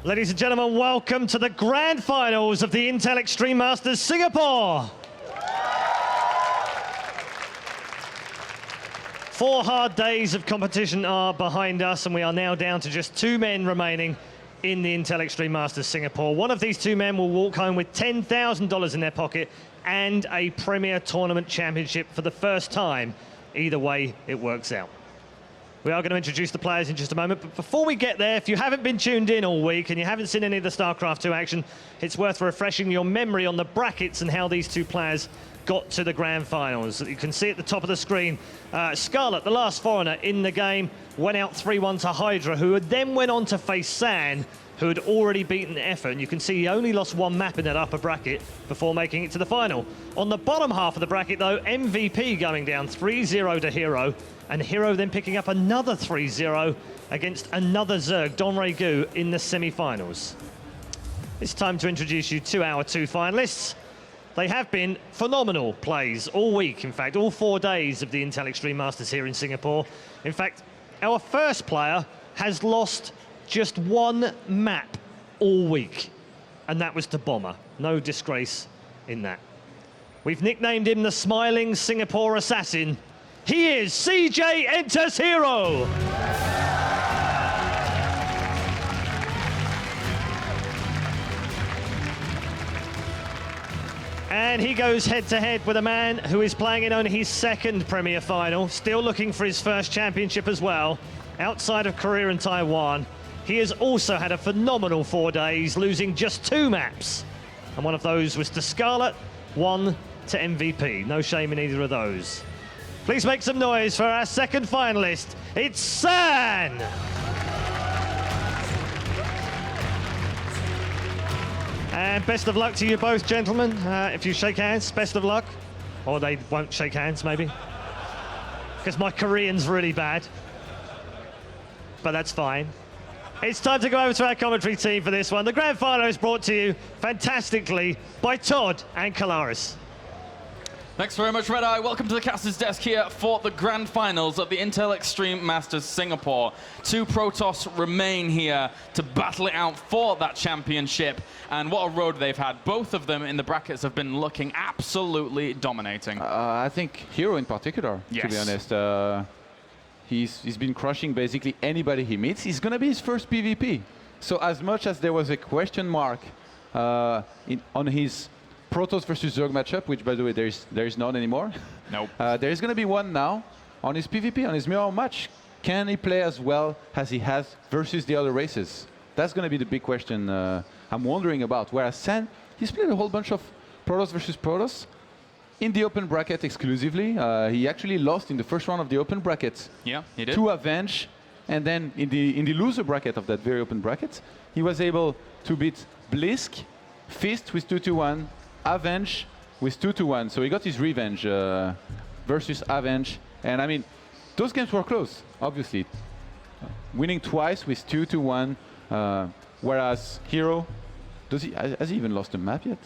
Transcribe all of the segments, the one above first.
Ladies and gentlemen, welcome to the grand finals of the Intel Extreme Masters Singapore. 4 hard days of competition are behind us, and we are now down to just 2 men remaining in the Intel Extreme Masters Singapore. One of these 2 men will walk home with $10,000 in their pocket and a Premier Tournament Championship for the first time. Either way, it works out. We are going to introduce the players in just a moment, but before we get there, if you haven't been tuned in all week and you haven't seen any of the StarCraft 2 action, it's worth refreshing your memory on the brackets and how these 2 players got to the grand finals. You can see at the top of the screen, Scarlet, the last foreigner in the game, went out 3-1 to Hydra, who then went on to face San, who had already beaten Effort, and you can see he only lost 1 map in that upper bracket before making it to the final. On the bottom half of the bracket, though, MVP going down 3-0 to herO, and herO then picking up another 3-0 against another Zerg, Gu, in the semi-finals. It's time to introduce you to our 2 finalists. They have been phenomenal plays all week, in fact, all 4 days of the Intel Extreme Masters here in Singapore. In fact, our first player has lost just 1 map all week, and that was to Bomber. No disgrace in that. We've nicknamed him the Smiling Singapore Assassin. He is CJ Enters herO. And he goes head-to-head with a man who is playing in only his 2nd Premier Final, still looking for his first championship as well, outside of Korea and Taiwan. He has also had a phenomenal 4 days, losing just 2 maps. And one of those was to Scarlet, 1 to MVP. No shame in either of those. Please make some noise for our 2nd finalist. It's San! And best of luck to you both, gentlemen. If you shake hands, best of luck. Or they won't shake hands, maybe. Because my Korean's really bad. But that's fine. It's time to go over to our commentary team for this one. The grand final is brought to you fantastically by Todd and Kalaris. Thanks very much, Red Eye. Welcome to the caster's desk here for the grand finals of the Intel Extreme Masters Singapore. 2 Protoss remain here to battle it out for that championship. And what a road they've had. Both of them in the brackets have been looking absolutely dominating. I think herO in particular, to be honest. He's been crushing basically anybody he meets. He's going to be his first PvP. So as much as there was a question mark on his Protoss versus Zerg matchup, which, by the way, there is none anymore. Nope. There is going to be one now on his PvP, on his mirror match. Can he play as well as he has versus the other races? That's going to be the big question I'm wondering about. Whereas San, he's played a whole bunch of Protoss versus Protoss in the open bracket exclusively. He actually lost in the first round of the open bracket. Yeah, he did. To Avenge, and then in the loser bracket of that very open bracket, he was able to beat Blisk, Fist with 2-1, Avenge with 2-1. So he got his revenge versus Avenge. And I mean, those games were close, obviously. Winning twice with 2-1, whereas herO, has he even lost a map yet?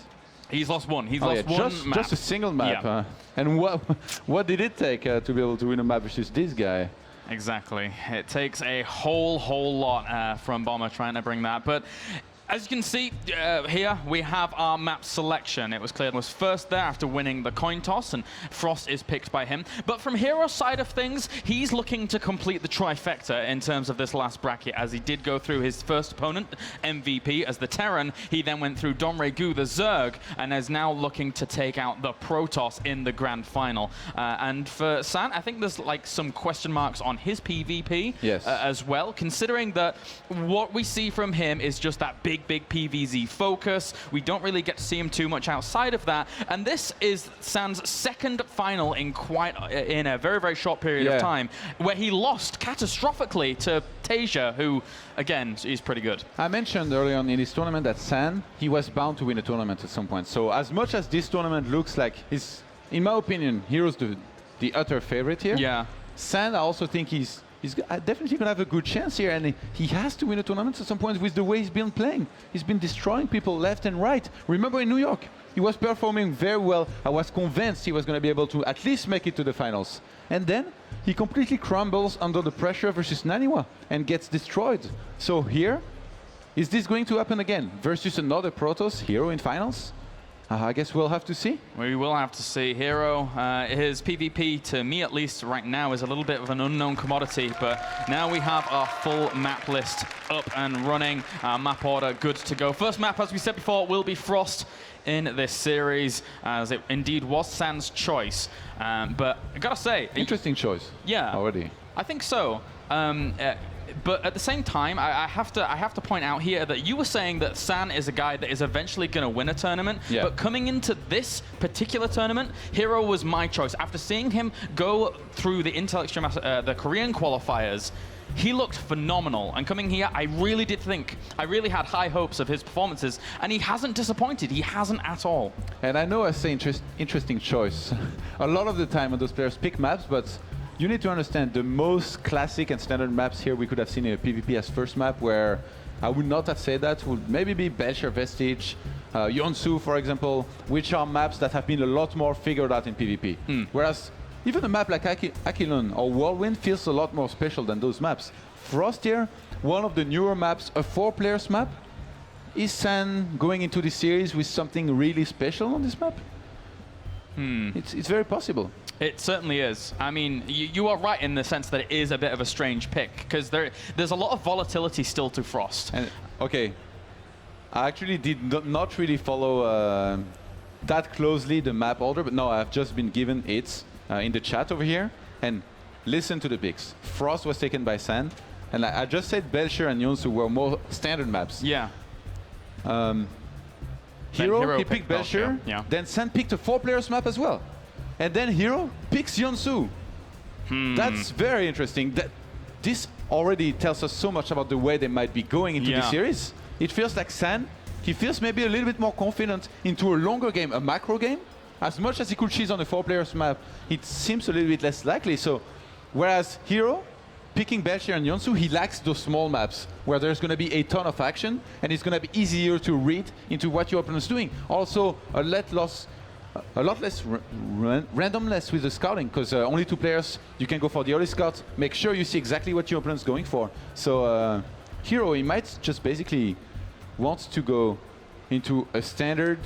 He's lost 1. He's lost 1 map. Just a single map. Yeah. And what did it take to be able to win a map versus this guy? Exactly. It takes a whole lot from Bomber trying to bring that. But as you can see here, we have our map selection. It was clear was first there after winning the coin toss, and Frost is picked by him. But from herO's side of things, he's looking to complete the trifecta in terms of this last bracket, as he did go through his first opponent, MVP, as the Terran. He then went through Gu, the Zerg, and is now looking to take out the Protoss in the grand final. And for San, I think there's like some question marks on his PvP as well, considering that what we see from him is just that big PvZ focus. We don't really get to see him too much outside of that. And this is San's 2nd final in a very short period of time, where he lost catastrophically to Tasia, who, again, is pretty good. I mentioned early on in this tournament that San, he was bound to win a tournament at some point. So as much as this tournament looks like in my opinion, herO's the utter favorite here. Yeah. San, I also think he's definitely going to have a good chance here, and he has to win a tournament at some point with the way he's been playing. He's been destroying people left and right. Remember in New York, he was performing very well. I was convinced he was going to be able to at least make it to the finals. And then he completely crumbles under the pressure versus Naniwa and gets destroyed. So here, Is this going to happen again versus another Protoss herO in finals? I guess we'll have to see. We will have to see. herO, his PvP, to me at least right now, is a little bit of an unknown commodity, but now we have our full map list up and running. Our map order good to go. First map, as we said before, will be Frost in this series, as it indeed was San's choice. But I gotta say... Interesting choice. Yeah. Already. I think so. But at the same time, I have to point out here that you were saying that San is a guy that is eventually going to win a tournament. Yeah. But coming into this particular tournament, herO was my choice. After seeing him go through the Intel Extreme, the Korean qualifiers, he looked phenomenal. And coming here, I really had high hopes of his performances, and he hasn't disappointed. He hasn't at all. And I know I say interesting choice. A lot of the time when those players pick maps, but you need to understand the most classic and standard maps here we could have seen in a PvP as first map, where I would not have said that, would maybe be Bel'Shir, Vestige, Yon-su, for example, which are maps that have been a lot more figured out in PvP. Whereas even a map like Aquilon or Whirlwind feels a lot more special than those maps. Frost here, one of the newer maps, a 4-players map. Is San going into this series with something really special on this map? It's very possible. It certainly is. I mean, you are right in the sense that it is a bit of a strange pick, because there's a lot of volatility still to Frost. And, okay, I actually did not really follow that closely the map order, but no, I've just been given it in the chat over here. And listen to the picks. Frost was taken by San, and I just said Bel'Shir and Yon-su were more standard maps. Yeah. herO, he picked Bel'Shir, yeah. Then San picked a 4-players map as well. And then herO picks Yon-su. That's very interesting. This already tells us so much about the way they might be going into the series. It feels like San, he feels maybe a little bit more confident into a longer game, a macro game. As much as he could cheese on a 4-players map, it seems a little bit less likely. So, whereas herO, picking Bel'Shir and Yon-su, he lacks those small maps where there's going to be a ton of action, and it's going to be easier to read into what your opponent's doing. Also, a lot less randomness with the scouting, because only 2 players, you can go for the early scout, make sure you see exactly what your opponent's going for. So herO, he might just basically want to go into a standard,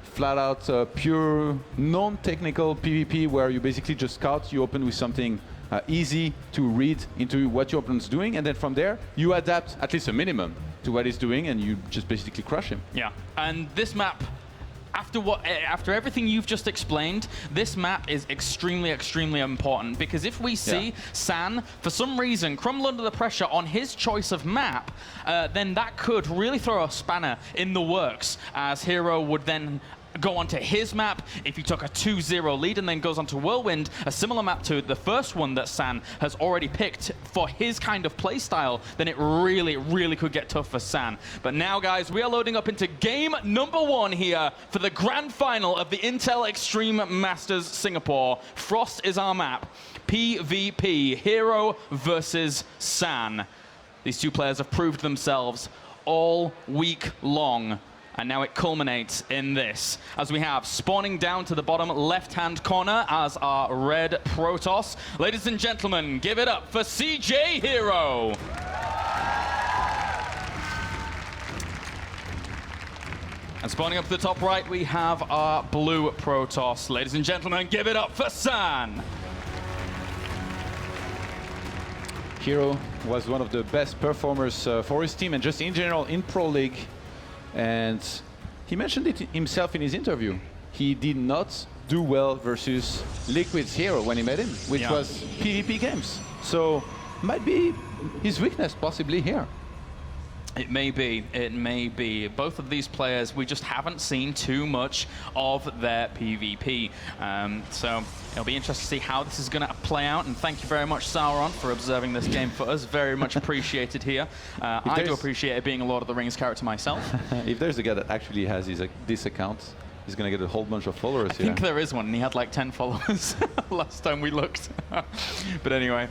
flat-out, pure, non-technical PvP, where you basically just scout, you open with something easy to read into what your opponent's doing, and then from there, you adapt at least a minimum to what he's doing, and you just basically crush him. Yeah, and this map, after everything you've just explained, this map is extremely, extremely important, because if we see San, for some reason, crumble under the pressure on his choice of map, then that could really throw a spanner in the works, as herO would then go onto his map. If he took a 2-0 lead and then goes onto Whirlwind, a similar map to the first one that San has already picked for his kind of play style, then it really, really could get tough for San. But now, guys, we are loading up into game number 1 here for the grand final of the Intel Extreme Masters Singapore. Frost is our map. PvP, herO versus San. These 2 players have proved themselves all week long. And now it culminates in this, as we have spawning down to the bottom left-hand corner as our red Protoss. Ladies and gentlemen, give it up for CJ herO. And spawning up to the top right, we have our blue Protoss. Ladies and gentlemen, give it up for San. herO was one of the best performers for his team and just in general in Pro League. And he mentioned it himself in his interview. He did not do well versus Liquid's herO when he met him, which was PvP games. So might be his weakness possibly here. It may be. It may be. Both of these players, we just haven't seen too much of their PvP. So it'll be interesting to see how this is going to play out. And thank you very much, Sauron, for observing this game for us. Very much appreciated here. I do appreciate it being a Lord of the Rings character myself. If there's a guy that actually has this account, he's going to get a whole bunch of followers here. I think there is one, and he had like 10 followers last time we looked. But anyway,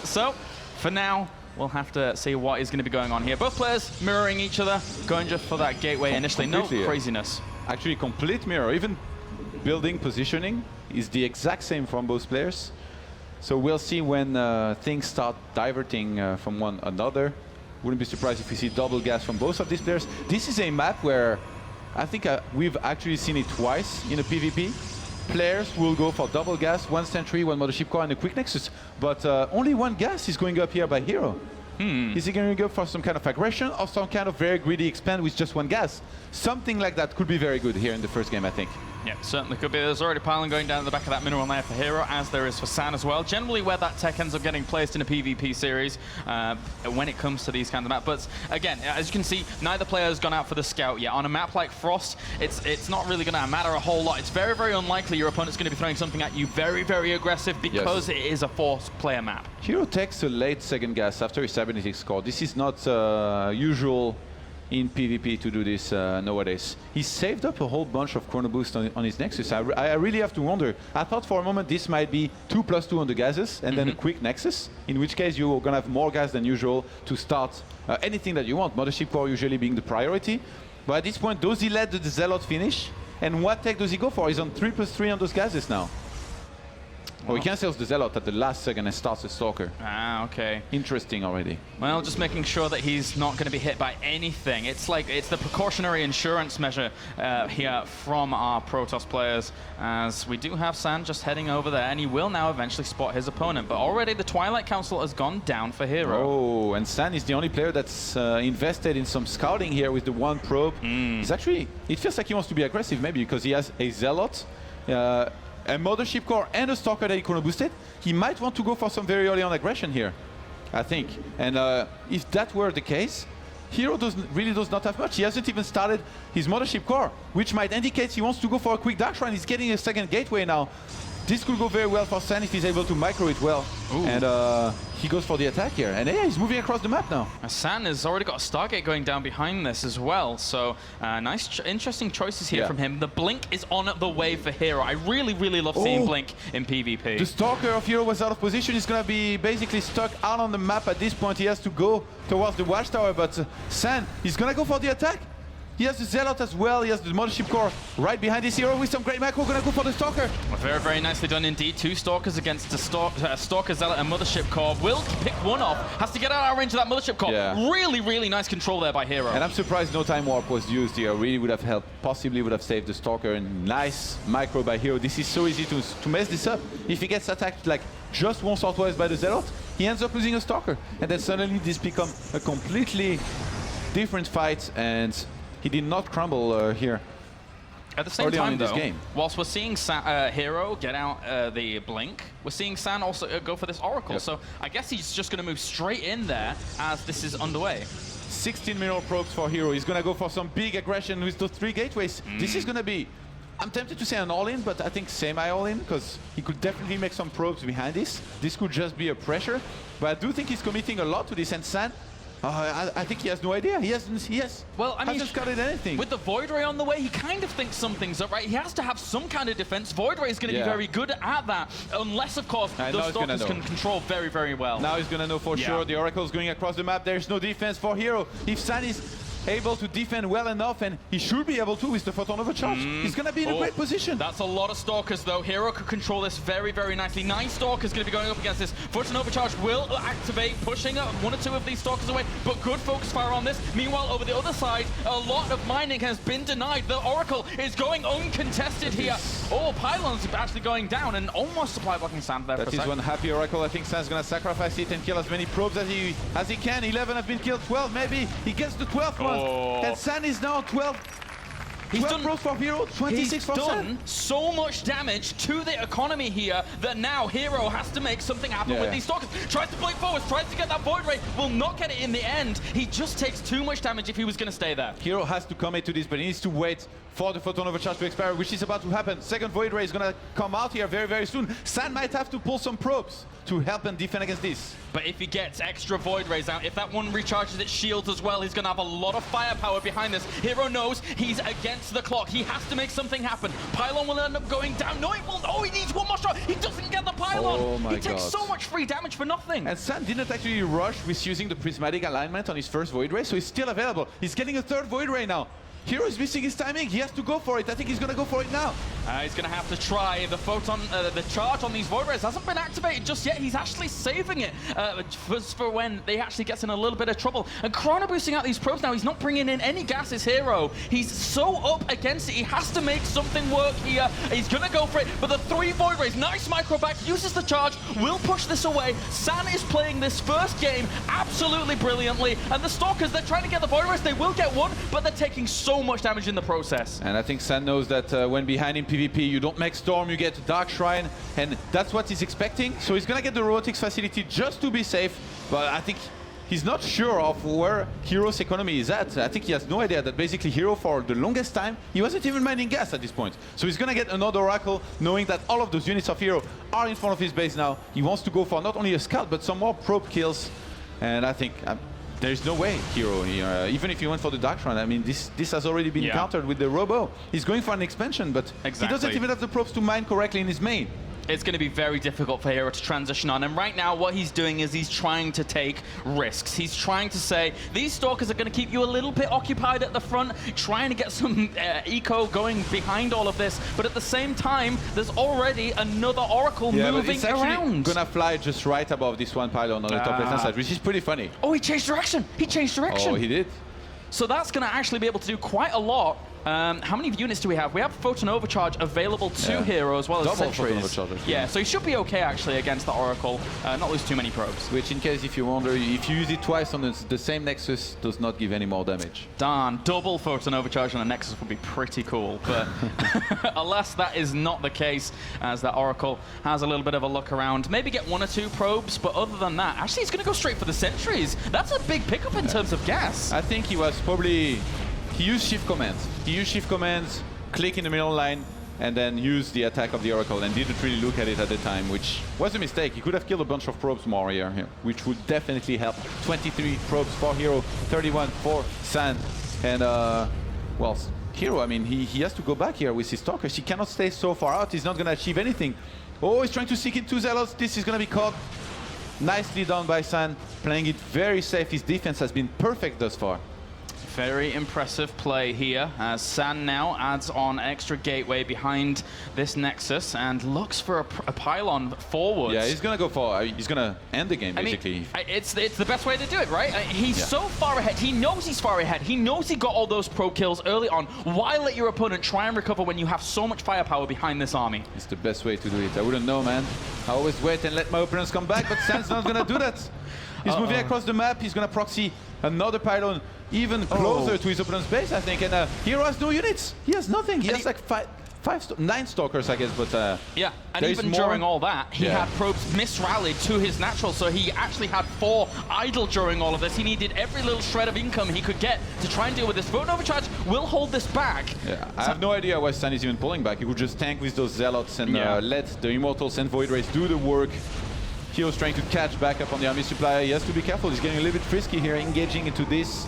so for now, we'll have to see what is going to be going on here. Both players mirroring each other, going just for that gateway initially. No craziness. Actually, complete mirror. Even building positioning is the exact same from both players. So we'll see when things start diverting from one another. Wouldn't be surprised if we see double gas from both of these players. This is a map where I think we've actually seen it twice in a PvP. Players will go for double gas, 1 sentry, 1 mothership core, and a quick nexus. But only 1 gas is going up here by herO. Is he going to go for some kind of aggression or some kind of very greedy expand with just 1 gas? Something like that could be very good here in the first game, I think. Yeah, certainly could be. There's already pylon going down at the back of that mineral layer for herO, as there is for San as well. Generally where that tech ends up getting placed in a PvP series when it comes to these kinds of maps. But again, as you can see, neither player has gone out for the scout yet. On a map like Frost, it's not really going to matter a whole lot. It's very, very unlikely your opponent's going to be throwing something at you very, very aggressive because it is a 4-player map. herO takes a late second gas after his cybernetics score. This is not usual in PvP to do this nowadays. He saved up a whole bunch of chrono boost on his Nexus. I really have to wonder. I thought for a moment this might be 2+2 on the gases and then a quick Nexus, in which case you're gonna have more gas than usual to start anything that you want. Mothership core usually being the priority. But at this point, does he let the Zealot finish? And what tech does he go for? He's on 3+3 on those gases now. Oh, he cancels the Zealot at the last second and starts the Stalker. Ah, okay. Interesting already. Well, just making sure that he's not going to be hit by anything. It's the precautionary insurance measure here from our Protoss players, as we do have San just heading over there, and he will now eventually spot his opponent. But already the Twilight Council has gone down for herO. Oh, and San is the only player that's invested in some scouting here with the 1 probe. He's actually, it feels like he wants to be aggressive maybe because he has a Zealot, a Mothership Core and a Stalker that he chrono boosted. He might want to go for some very early on aggression here, I think. And if that were the case, herO really does not have much. He hasn't even started his Mothership Core, which might indicate he wants to go for a quick Dark Shrine. He's getting a second gateway now. This could go very well for San if he's able to micro it well. Ooh. And he goes for the attack here. And yeah, he's moving across the map now. San has already got a Stargate going down behind this as well. So nice, interesting choices here from him. The Blink is on the way for herO. I really, really love seeing Blink in PvP. The Stalker of herO was out of position. He's going to be basically stuck out on the map at this point. He has to go towards the Watchtower. But San, he's going to go for the attack. He has the Zealot as well. He has the Mothership Core right behind his herO with some great macro. Gonna go for the Stalker. Very, very nicely done indeed. 2 Stalkers against the Stalker, Zealot, and Mothership Core. Will pick one off. Has to get out of range of that Mothership Core. Yeah. Really, really nice control there by herO. And I'm surprised no Time Warp was used here. Really would have helped. Possibly would have saved the Stalker. And nice micro by herO. This is so easy to mess this up. If he gets attacked like just once or twice by the Zealot, he ends up losing a Stalker. And then suddenly this becomes a completely different fight. And he did not crumble here. At the same time, though, whilst we're seeing herO get out the Blink, we're seeing San also go for this Oracle. Yep. So I guess he's just going to move straight in there as this is underway. 16 mineral probes for herO. He's going to go for some big aggression with those 3 gateways. This is going to be, I'm tempted to say an all-in, but I think semi-all-in, because he could definitely make some probes behind this. This could just be a pressure, but I do think he's committing a lot to this. And San, I think he has no idea. He hasn't scouted anything. With the Void Ray on the way, he kind of thinks something's up, right? He has to have some kind of defense. Void Ray is going to be very good at that, unless, of course, those Stalkers can control very, very well. Now he's going to know for sure. The Oracle's going across the map. There's no defense for herO. If San is able to defend well enough, and he should be able to with the Photon Overcharge, he's going to be in a great position. That's a lot of Stalkers, though. herO could control this very, very nicely. 9 Stalkers going to be going up against this. Photon Overcharge will activate, pushing 1 or 2 of these Stalkers away, but good focus fire on this. Meanwhile, over the other side, a lot of mining has been denied. The Oracle is going uncontested here. Oh, Pylon's actually going down, and almost supply blocking San there. That is one happy Oracle. I think San's going to sacrifice it and kill as many probes as he can. 11 have been killed, 12 maybe. He gets the 12th one. And San is now 12. He's done probes for herO, 26 for San. He's done so much damage to the economy here that now herO has to make something happen with these Stalkers. Tries to blink forwards, tries to get that Void Ray, will not get it in the end. He just takes too much damage if he was going to stay there. herO has to commit to this, but he needs to wait for the Photon Overcharge to expire, which is about to happen. Second Void Ray is going to come out here very, very soon. San might have to pull some probes to help him defend against this. But if he gets extra Void Rays out, if that one recharges its shields as well, he's going to have a lot of firepower behind this. herO knows he's against the clock. He has to make something happen. Pylon will end up going down. No, it won't. Oh, he needs one more shot. He doesn't get the Pylon. Oh my he takes so much free damage for nothing. And San didn't actually rush with using the prismatic alignment on his first Void Ray, so he's still available. He's getting a 3rd Void Ray now. herO is missing his timing. He has to go for it. I think he's going to go for it now. He's going to have to try. The photon, the charge on these Void Rays hasn't been activated just yet. He's actually saving it for when they actually gets in a little bit of trouble. And Chrono boosting out these probes now. He's not bringing in any gases, herO. He's so up against it. He has to make something work here. He's going to go for it. But the 3 Void Rays, nice micro back, uses the charge, will push this away. San is playing this first game absolutely brilliantly. And the Stalkers, they're trying to get the Void Rays. They will get one, but they're taking so much damage in the process. And I think San knows that when behind in PvP, you don't make Storm, you get Dark Shrine, and that's what he's expecting. So he's gonna get the robotics facility just to be safe, but I think he's not sure of where herO's economy is at. I think he has no idea that basically herO, for the longest time, he wasn't even mining gas at this point. So he's gonna get another Oracle, knowing that all of those units of herO are in front of his base now. He wants to go for not only a scout, but some more probe kills, and I think there's no way herO here, even if he went for the Dark Shrine. I mean, this has already been countered with the Robo. He's going for an expansion, but he doesn't even have the probes to mine correctly in his main. It's going to be very difficult for herO to transition on. And right now, what he's doing is he's trying to take risks. He's trying to say, these Stalkers are going to keep you a little bit occupied at the front, trying to get some eco going behind all of this. But at the same time, there's already another Oracle moving around. Gonna fly just right above this one pylon on the top left-hand side, which is pretty funny. Oh, he changed direction. He changed direction. Oh, he did. So that's going to actually be able to do quite a lot. How many units do we have? We have Photon Overcharge available to herO as well as Sentries. Yeah, so he should be okay actually against the Oracle. Not lose too many probes. Which, in case if you wonder, if you use it twice on the same Nexus, does not give any more damage. Darn, double Photon Overcharge on a Nexus would be pretty cool. But alas, that is not the case, as the Oracle has a little bit of a look around. Maybe get 1 or 2 probes, but other than that, actually he's going to go straight for the Sentries. That's a big pickup in terms of gas. I think he was probably... He used shift commands. He used shift commands, click in the middle line, and then use the attack of the Oracle, and didn't really look at it at the time, which was a mistake. He could have killed a bunch of probes more here, which would definitely help. 23 probes for herO, 31 for San. And, well, herO, I mean, he has to go back here with his Stalkers. He cannot stay so far out. He's not going to achieve anything. Oh, he's trying to seek in 2 Zealots. This is going to be caught. Nicely done by San, playing it very safe. His defense has been perfect thus far. Very impressive play here, as San now adds on extra gateway behind this Nexus and looks for a pylon forwards. Yeah, he's gonna go for. He's gonna end the game basically. I mean, it's the best way to do it, right? He's so far ahead. He knows he's far ahead. He knows he got all those pro kills early on. Why let your opponent try and recover when you have so much firepower behind this army? It's the best way to do it. I wouldn't know, man. I always wait and let my opponents come back, but San's not gonna do that. He's moving across the map. He's gonna proxy another pylon even closer to his opponent's base, I think. And herO has no units. He has nothing. He has like 9 Stalkers, I guess, but yeah, and even during all that, he had probes misrallied to his natural, so he actually had 4 idle during all of this. He needed every little shred of income he could get to try and deal with this. Photon Overcharge will hold this back. Yeah, I have no idea why San is even pulling back. He would just tank with those Zealots and let the Immortals and Void Rays do the work. herO's trying to catch back up on the army supply. He has to be careful. He's getting a little bit frisky here, engaging into this.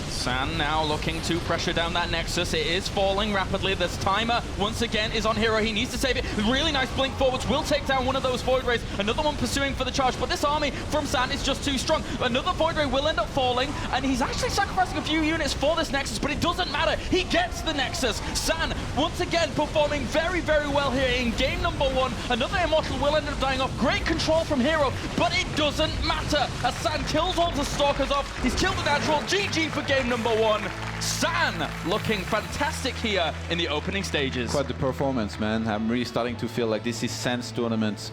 San now looking to pressure down that Nexus. It is falling rapidly. This timer, once again, is on herO. He needs to save it. Really nice blink forwards. Will take down one of those Void Rays. Another one pursuing for the charge. But this army from San is just too strong. Another Void Ray will end up falling. And he's actually sacrificing a few units for this Nexus. But it doesn't matter. He gets the Nexus. San, once again, performing very, very well here in game number 1. Another Immortal will end up dying off. Great control from herO. But it doesn't matter. As San kills all the Stalkers off. He's killed the natural. GG for game number 1. San looking fantastic here in the opening stages. Quite the performance, man. I'm really starting to feel like this is San's tournament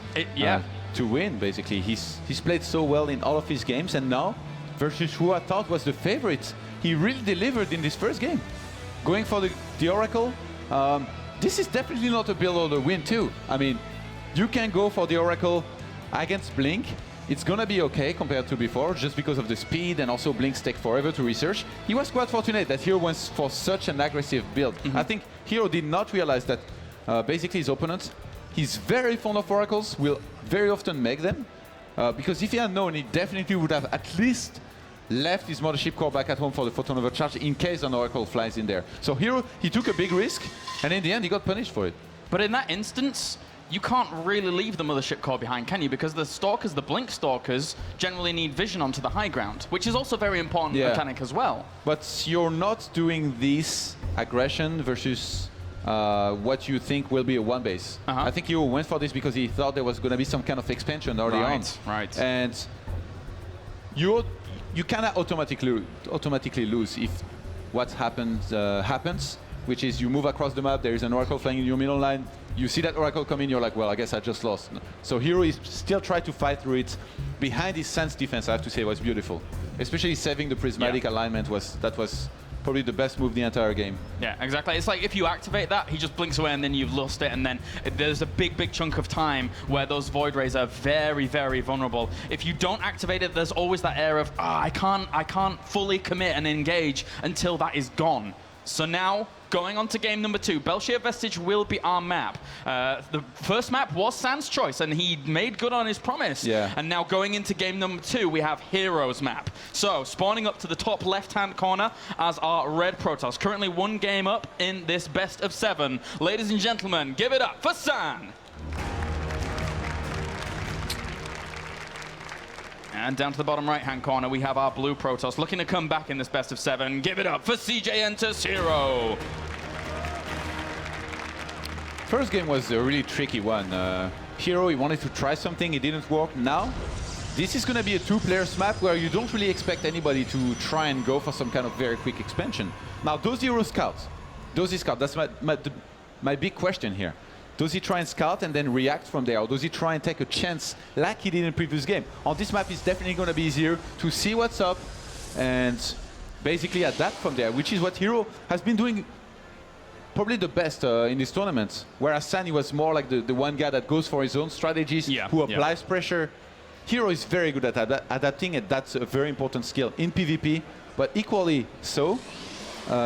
to win, basically. He's played so well in all of his games, and now, versus who I thought was the favorite, he really delivered in this first game. Going for the Oracle, this is definitely not a build order win too. I mean, you can go for the Oracle against Blink. It's gonna be okay compared to before, just because of the speed, and also Blinks take forever to research. He was quite fortunate that herO went for such an aggressive build. I think herO did not realize that basically his opponent, he's very fond of Oracles, will very often make them, because if he had known, he definitely would have at least left his Mothership Core back at home for the Photon Overcharge in case an Oracle flies in there. So herO, he took a big risk, and in the end he got punished for it. But in that instance, you can't really leave the mothership core behind, can you? Because the Stalkers, the Blink Stalkers, generally need vision onto the high ground, which is also a very important mechanic as well. But you're not doing this aggression versus what you think will be a one base. I think he went for this because he thought there was going to be some kind of expansion early on. Right. And you cannot automatically lose if what happens happens, which is you move across the map, there is an Oracle flying in your middle line, you see that Oracle come in, you're like, well, I guess I just lost. So herO is still trying to fight through it. Behind his Sands defense, I have to say, was beautiful. Especially saving the prismatic alignment was probably the best move the entire game. Yeah, exactly. It's like if you activate that, he just blinks away and then you've lost it, and then there's a big chunk of time where those Void Rays are very, very vulnerable. If you don't activate it, there's always that air of, I can't fully commit and engage until that is gone. So now, going on to game number 2, Bel'Shir Vestige will be our map. The first map was Sans' choice, and he made good on his promise. Yeah. And now going into game number 2, we have herO's map. So, spawning up to the top left-hand corner as our red Protoss. Currently 1 game up in this best of 7. Ladies and gentlemen, give it up for San! And down to the bottom right-hand corner, we have our blue Protoss looking to come back in this best of 7. Give it up for CJ enters herO. First game was a really tricky one. herO, he wanted to try something, it didn't work. Now, this is going to be a 2-players map where you don't really expect anybody to try and go for some kind of very quick expansion. Now, those herO scouts, that's my big question here. Does he try and scout and then react from there, or does he try and take a chance like he did in the previous game? On this map, it's definitely going to be easier to see what's up and basically adapt from there, which is what herO has been doing probably the best in this tournament. Whereas San, he was more like the one guy that goes for his own strategies, who applies pressure. herO is very good at adapting, and that's a very important skill in PvP, but equally so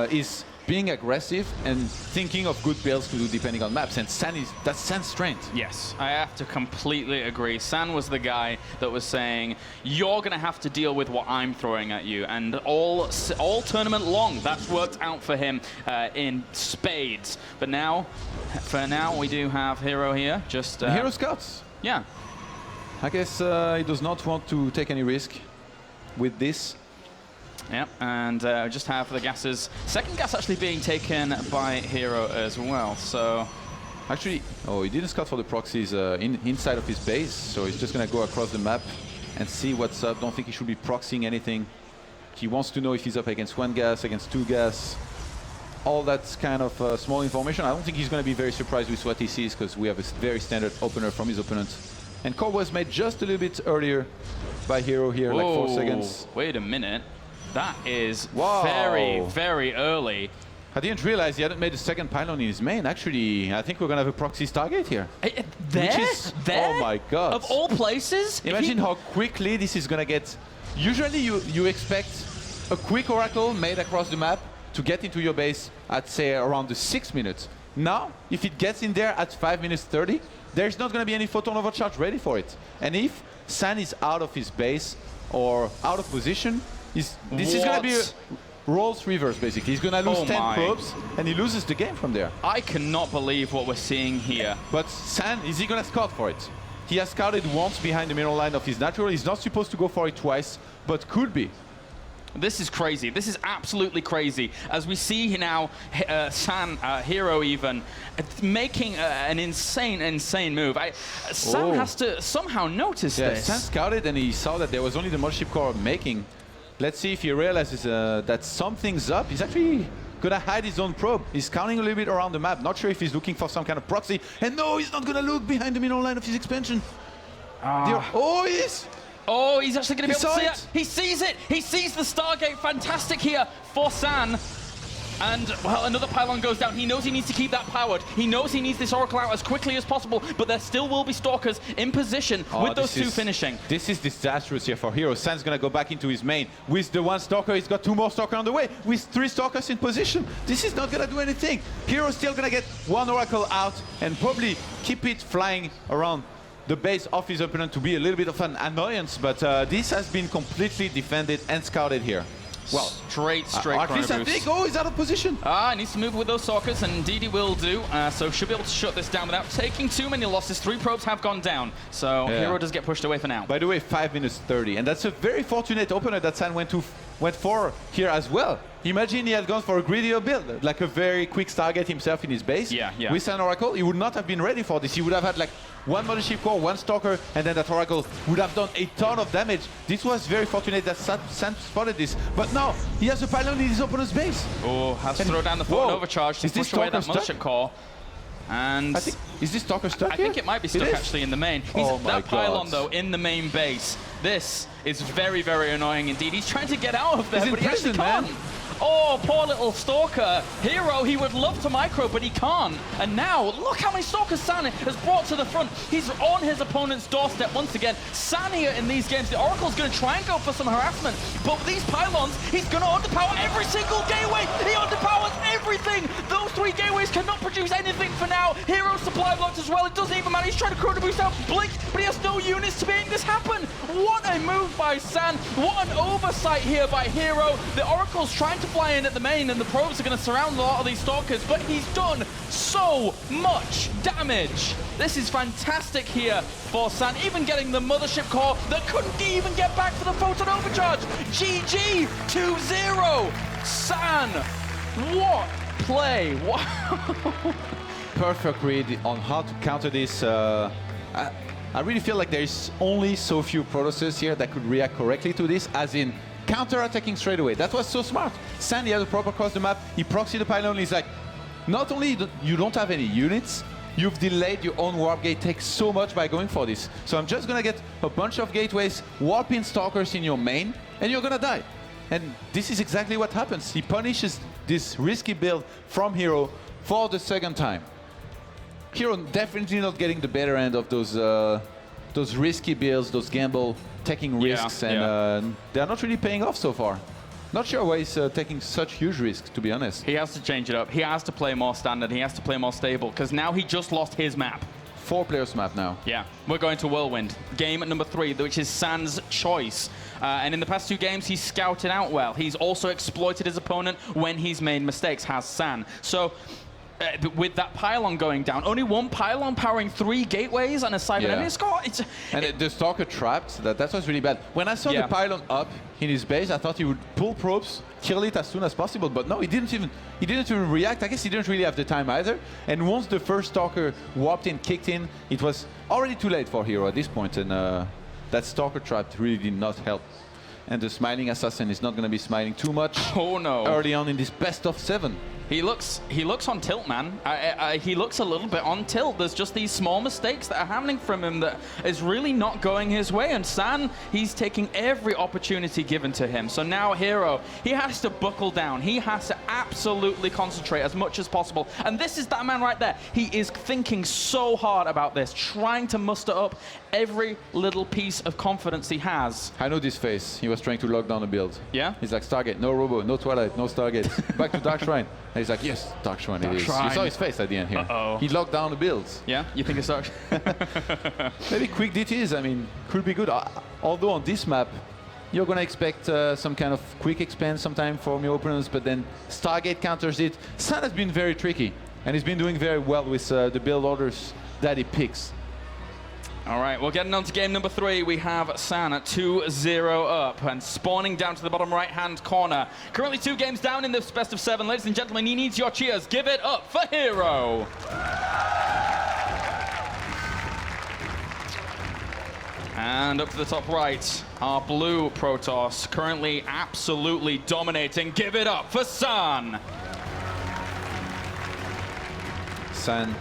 is being aggressive and thinking of good builds to do depending on maps, and that's San's strength. Yes, I have to completely agree. San was the guy that was saying, you're going to have to deal with what I'm throwing at you, and all tournament long, that's worked out for him in spades. But now, for now, we do have herO here, just... herO scouts. Yeah. I guess he does not want to take any risk with this. Yep, and just have the gases. Second gas actually being taken by herO as well, so... Actually, he didn't scout for the proxies inside of his base, so he's just going to go across the map and see what's up. Don't think he should be proxying anything. He wants to know if he's up against 1 gas, against 2 gas. All that kind of small information. I don't think he's going to be very surprised with what he sees, because we have a very standard opener from his opponent. And core was made just a little bit earlier by herO here, like 4 seconds. Wait a minute. That is very, very early. I didn't realize he hadn't made a second pylon in his main. Actually, I think we're going to have a proxy Stargate here. There? Oh my god. Of all places? Imagine how quickly this is going to get. Usually you expect a quick Oracle made across the map to get into your base at, say, around the 6 minutes. Now, if it gets in there at 5 minutes 30, there's not going to be any photon overcharge ready for it. And if San is out of his base or out of position, this is going to be a roles reverse, basically. He's going to lose 10 probes, and he loses the game from there. I cannot believe what we're seeing here. But San, is he going to scout for it? He has scouted once behind the middle line of his natural. He's not supposed to go for it twice, but could be. This is crazy. This is absolutely crazy. As we see now, San, herO even, making an insane move. San has to somehow notice this. San scouted and he saw that there was only the mothership core making. Let's see if he realizes that something's up. He's actually gonna hide his own probe. He's scouting a little bit around the map. Not sure if he's looking for some kind of proxy. And no, he's not gonna look behind the middle line of his expansion. Oh, he is! Oh, he's actually going to be able to see it. it. He sees it. He sees the Stargate. Fantastic here for San. And, well, another pylon goes down. He knows he needs to keep that powered. He knows he needs this Oracle out as quickly as possible, but there still will be Stalkers in position with those 2 finishing. This is disastrous here for herO. San's going to go back into his main. With the 1 Stalker, he's got 2 more Stalkers on the way. With 3 Stalkers in position, this is not going to do anything. herO's still going to get 1 Oracle out and probably keep it flying around the base of his opponent to be a little bit of an annoyance, but this has been completely defended and scouted here. Well, straight at least I chrono think, boost. he's out of position. Needs to move with those sockets, and indeed he will do. So should be able to shut this down without taking too many losses. 3 probes have gone down, so herO does get pushed away for now. By the way, 5 minutes 30, and that's a very fortunate opener that San went for here as well. Imagine he had gone for a greedier build, like a very quick Stargate himself in his base. Yeah. With San Oracle, he would not have been ready for this. He would have had like 1 Mothership Core, 1 Stalker, and then that Oracle would have done a ton of damage. This was very fortunate that San spotted this. But now, he has a pylon in his opponent's base. Oh, has to throw down the forward overcharge to push away that Mothership Core. And I think, is this Stalker stuck I think it might be stuck actually in the main. That pylon, though, in the main base. This is very, very annoying indeed. He's trying to get out of there, but he actually can't. Oh, poor little Stalker. herO, he would love to micro, but he can't. And now, look how many Stalkers San has brought to the front. He's on his opponent's doorstep once again. San here in these games, the Oracle's going to try and go for some harassment. But with these pylons, he's going to underpower every single gateway. He underpowers everything. Those 3 gateways cannot produce anything for now. herO's supply blocked as well. It doesn't even matter. He's trying to chrono boost out Blink, but he has no units to make this happen. What a move by San. What an oversight here by herO. The Oracle's trying to fly in at the main, and the probes are going to surround a lot of these Stalkers, but he's done so much damage. This is fantastic here for San, even getting the Mothership Core that couldn't even get back for the Photon Overcharge. GG 2-0. San, what play. Wow. Perfect read on how to counter this. I really feel like there's only so few Protosses here that could react correctly to this, as in counter-attacking straight away. That was so smart. San, he had a proper across the map. He proxied the pylon. He's like, not only you don't have any units, you've delayed your own warp gate take so much by going for this. So I'm just gonna get a bunch of gateways, warp in Stalkers in your main, and you're gonna die. And this is exactly what happens. He punishes this risky build from herO for the 2nd time. herO definitely not getting the better end of those risky builds, those gamble taking risks, and they're not really paying off so far. Not sure why he's taking such huge risks, to be honest. He has to change it up. He has to play more standard. He has to play more stable, because now he just lost his map. 4 players map now. Yeah, we're going to Whirlwind. Game number 3, which is San's choice. And in the past 2 games, he's scouted out well. He's also exploited his opponent when he's made mistakes, has San. So with that pylon going down, only 1 pylon powering 3 gateways and a cyber enemy score. And the Stalker trapped, that was really bad. When I saw the pylon up in his base, I thought he would pull probes, kill it as soon as possible, but no, he didn't even react. I guess he didn't really have the time either. And once the first Stalker warped in, kicked in, it was already too late for herO at this point, and that Stalker trap really did not help. And the smiling assassin is not going to be smiling too much early on in this best of 7. He looks on tilt, man. He looks a little bit on tilt. There's just these small mistakes that are happening from him that is really not going his way. And San, he's taking every opportunity given to him. So now herO, he has to buckle down. He has to absolutely concentrate as much as possible. And this is that man right there. He is thinking so hard about this, trying to muster up every little piece of confidence he has. I know this face. He was trying to lock down the build. Yeah? He's like, Stargate, no Robo, no Twilight, no Stargate. Back to Dark Shrine. And he's like, yes, Dark Shrine it is. You saw his face at the end here. He locked down the builds. Yeah? You think it's Dark? Maybe quick DTs, I mean, could be good. Although on this map, you're going to expect some kind of quick expand sometime from your opponents, but then Stargate counters it. San has been very tricky, and he's been doing very well with the build orders that he picks. All right, well, getting on to game number 3, we have San at 2-0 up and spawning down to the bottom right-hand corner. Currently 2 games down in this best of 7. Ladies and gentlemen, he needs your cheers. Give it up for herO. And up to the top right, our blue Protoss, currently absolutely dominating. Give it up for San. San,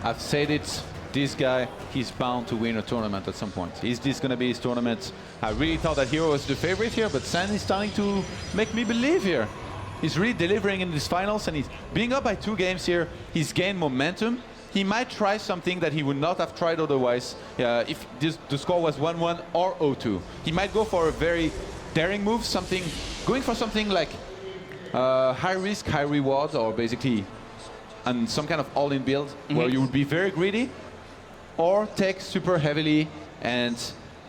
I've said it. This guy, he's bound to win a tournament at some point. Is this going to be his tournament? I really thought that herO was the favorite here, but San is starting to make me believe here. He's really delivering in these finals, and he's being up by 2 games here. He's gained momentum. He might try something that he would not have tried otherwise if the score was 1-1 or 0-2. He might go for a very daring move, going for something like high risk, high reward, or basically some kind of all-in build where you would be very greedy, or take super heavily, and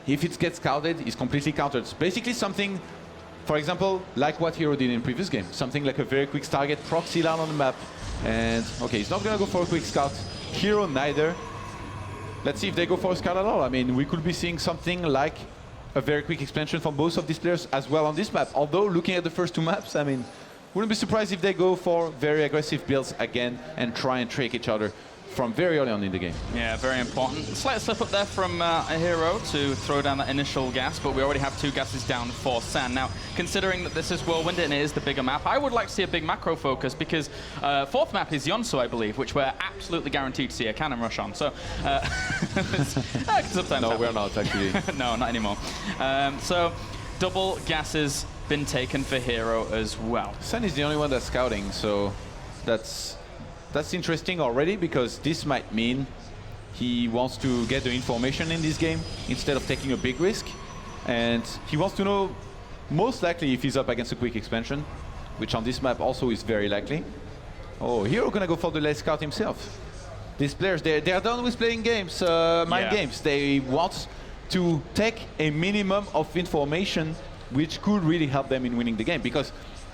if it gets scouted, it's completely countered. It's basically something For example, like what herO did in previous game, something like a very quick target proxy land on the map. And okay, he's not gonna go for a quick scout. herO neither. Let's see if they go for a scout at all. I mean, we could be seeing something like a very quick expansion from both of these players as well on this map. Although looking at the first two maps, I mean, wouldn't be surprised if they go for very aggressive builds again and try and trick each other from very early on in the game. Yeah, very important. Slight slip up there from herO to throw down that initial gas, but we already have 2 gases down for San. Now, considering that this is Whirlwind and it is the bigger map, I would like to see a big macro focus because 4th map is Yon-su, I believe, which we're absolutely guaranteed to see a cannon rush on. So, sometimes No, we're not actually. No, not anymore. So, double gases been taken for herO as well. San is the only one that's scouting, so that's interesting already, because this might mean he wants to get the information in this game instead of taking a big risk. And he wants to know, most likely, if he's up against a quick expansion, which on this map also is very likely. Oh, herO gonna go for the late scout himself. These players, they're done with playing games, mind games. They want to take a minimum of information which could really help them in winning the game. Because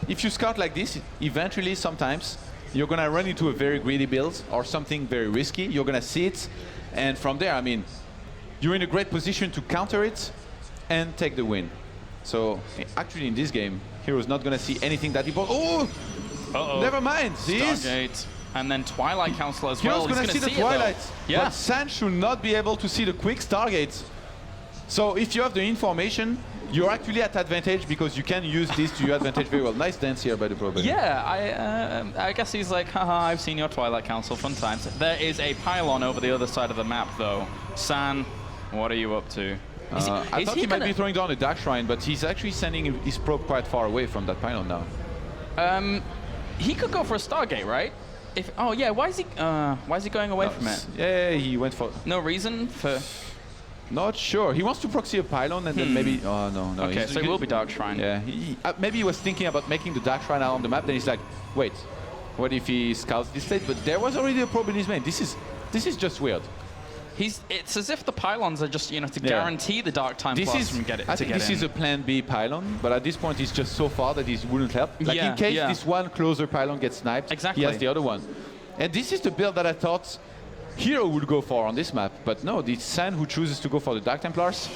if you scout like this, eventually, sometimes, you're going to run into a very greedy build or something very risky. You're going to see it. And from there, I mean, you're in a great position to counter it and take the win. So actually in this game, herO's not going to see anything that important. Oh, never mind. Stargate. And then Twilight Council as well. herO's going to see the Twilight. Yeah. But San should not be able to see the quick Stargates. So if you have the information, you're actually at advantage because you can use this to your advantage very well. Nice dance here by the pro player. Yeah, I guess he's like, haha, I've seen your Twilight Council, fun times. There is a pylon over the other side of the map, though. San, what are you up to? I thought he might be throwing down a Dark Shrine, but he's actually sending his probe quite far away from that pylon now. He could go for a Stargate, right? Oh yeah, why is he going away from it? Yeah, he went for... No reason for... Not sure. He wants to proxy a pylon and then maybe... Oh, no. Okay, so it will be Dark Shrine. Yeah, maybe he was thinking about making the Dark Shrine out on the map, then he's like, wait, what if he scouts this state? But there was already a probe in his main. This is just weird. It's as if the pylons are just, to guarantee the Dark Time Plus from get it. I think this is a plan B pylon, but at this point he's just so far that he wouldn't help. Like in case this one closer pylon gets sniped, he has the other one. And this is the build that I thought herO would go for on this map, but no, it's San who chooses to go for the Dark Templars.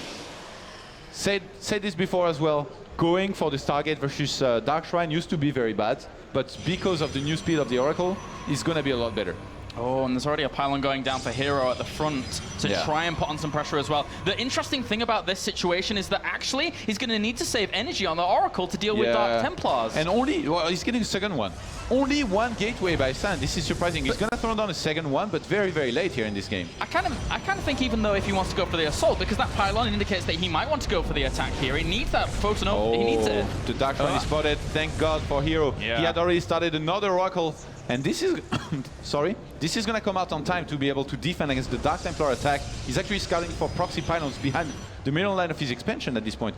Said this before as well, going for the Stargate versus Dark Shrine used to be very bad, but because of the new speed of the Oracle, it's going to be a lot better. Oh, and there's already a pylon going down for herO at the front to try and put on some pressure as well. The interesting thing about this situation is that actually he's going to need to save energy on the Oracle to deal with Dark Templars. And he's getting a second one. Only one gateway by San. This is surprising. He's going to throw down a second one, but very, very late here in this game. I kind of think even though if he wants to go for the assault, because that pylon indicates that he might want to go for the attack here. He needs that photon. He needs it. The Dark Shrine is spotted. Thank God for herO. Yeah. He had already started another Oracle. And this is, this is going to come out on time to be able to defend against the Dark Templar attack. He's actually scouting for proxy pylons behind the middle line of his expansion at this point.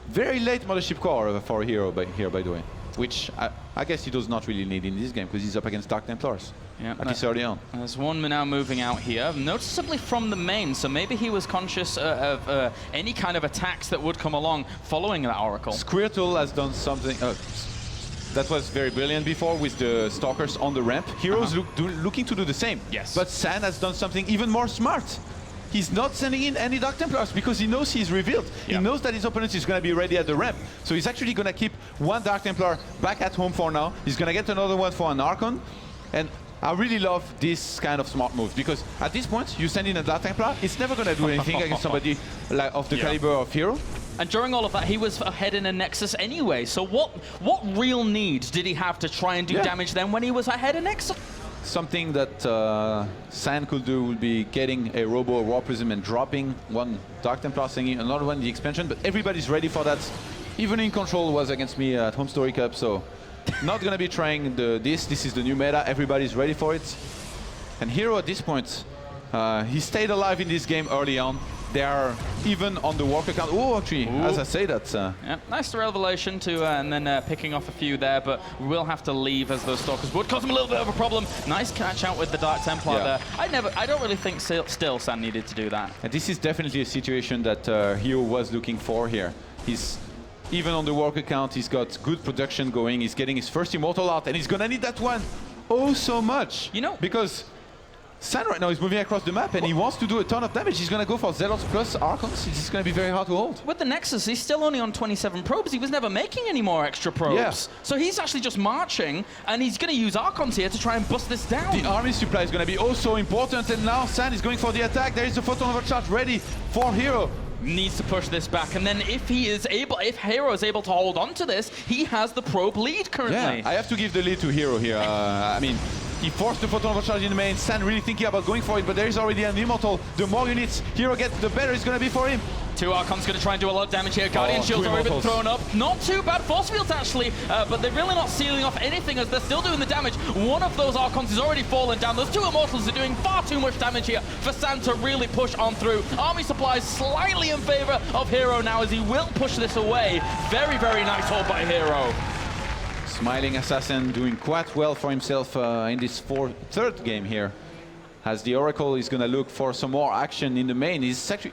Very late Mothership Core for herO here, by the way, which I guess he does not really need in this game because he's up against Dark Templars. Yeah, at least early on. There's one now moving out here, noticeably from the main, so maybe he was conscious of any kind of attacks that would come along following that Oracle. Squirtle has done something... that was very brilliant before with the Stalkers on the ramp. herO's looking to do the same. Yes. But San has done something even more smart. He's not sending in any Dark Templars because he knows he's revealed. He knows that his opponent is going to be ready at the ramp. So he's actually going to keep one Dark Templar back at home for now. He's going to get another one for an Archon. And I really love this kind of smart moves because at this point, you send in a Dark Templar, it's never going to do anything against somebody like of the caliber of herO. And during all of that, he was ahead in a Nexus anyway. So what real need did he have to try and do damage then when he was ahead in Nexus? Something that San could do would be getting a Robo War Prism and dropping one Dark Templar, singing another one in the expansion, but everybody's ready for that. Even in Control was against me at Home Story Cup, so not going to be trying this. This is the new meta. Everybody's ready for it. And herO at this point, he stayed alive in this game early on. They are even on the walker count. Oh, actually, as I say that. Yeah, nice revelation to, and then picking off a few there, but we will have to leave as those Stalkers would cause him a little bit of a problem. Nice catch out with the Dark Templar there. I don't really think still San needed to do that. And this is definitely a situation that herO was looking for here. He's even on the work account, he's got good production going. He's getting his first Immortal out, and he's gonna need that one oh so much. You know, because San right now is moving across the map, and he wants to do a ton of damage. He's gonna go for Zealots plus Archons. It's just gonna be very hard to hold. with the Nexus, he's still only on 27 probes. He was never making any more extra probes. Yeah. So he's actually just marching, and he's going to use Archons here to try and bust this down. The army supply is gonna be oh so important, and now San is going for the attack. There is a photon overcharge ready for herO. Needs to push this back, and then if herO is able to hold on to this, he has the probe lead currently. Yeah, I have to give the lead to herO here. I mean, he forced the photon overcharge in the main. San really thinking about going for it, but there is already an Immortal. The more units herO gets, the better it's gonna be for him. Two Archons going to try and do a lot of damage here. Guardian Shield's already been thrown up. Not too bad force fields actually, but they're really not sealing off anything as they're still doing the damage. One of those Archons is already fallen down. Those two Immortals are doing far too much damage here for San to really push on through. Army supplies slightly in favor of herO now as he will push this away. Very, very nice hold by herO. Smiling Assassin doing quite well for himself in this third game here. As the Oracle is gonna look for some more action in the main. He's actually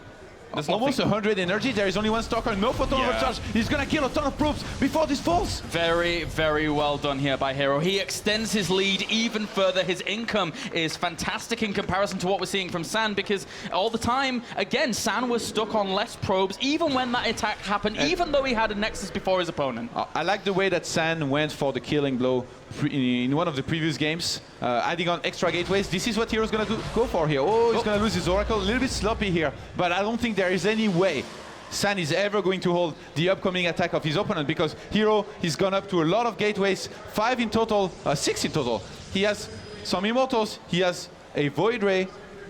almost 100 energy. There is only one Stalker, no photon overcharge. He's gonna kill a ton of probes before this falls. Very, very well done here by herO. He extends his lead even further. His income is fantastic in comparison to what we're seeing from San, because all the time, again, San was stuck on less probes, even when that attack happened, even though he had a Nexus before his opponent. I like the way that San went for the killing blow in one of the previous games, adding on extra gateways. This is what herO's gonna go for here. Oh, he's gonna lose his Oracle. A little bit sloppy here, but I don't think there is any way San is ever going to hold the upcoming attack of his opponent, because herO has gone up to a lot of gateways, 5 in total, 6 in total. He has some Immortals, he has a Void Ray,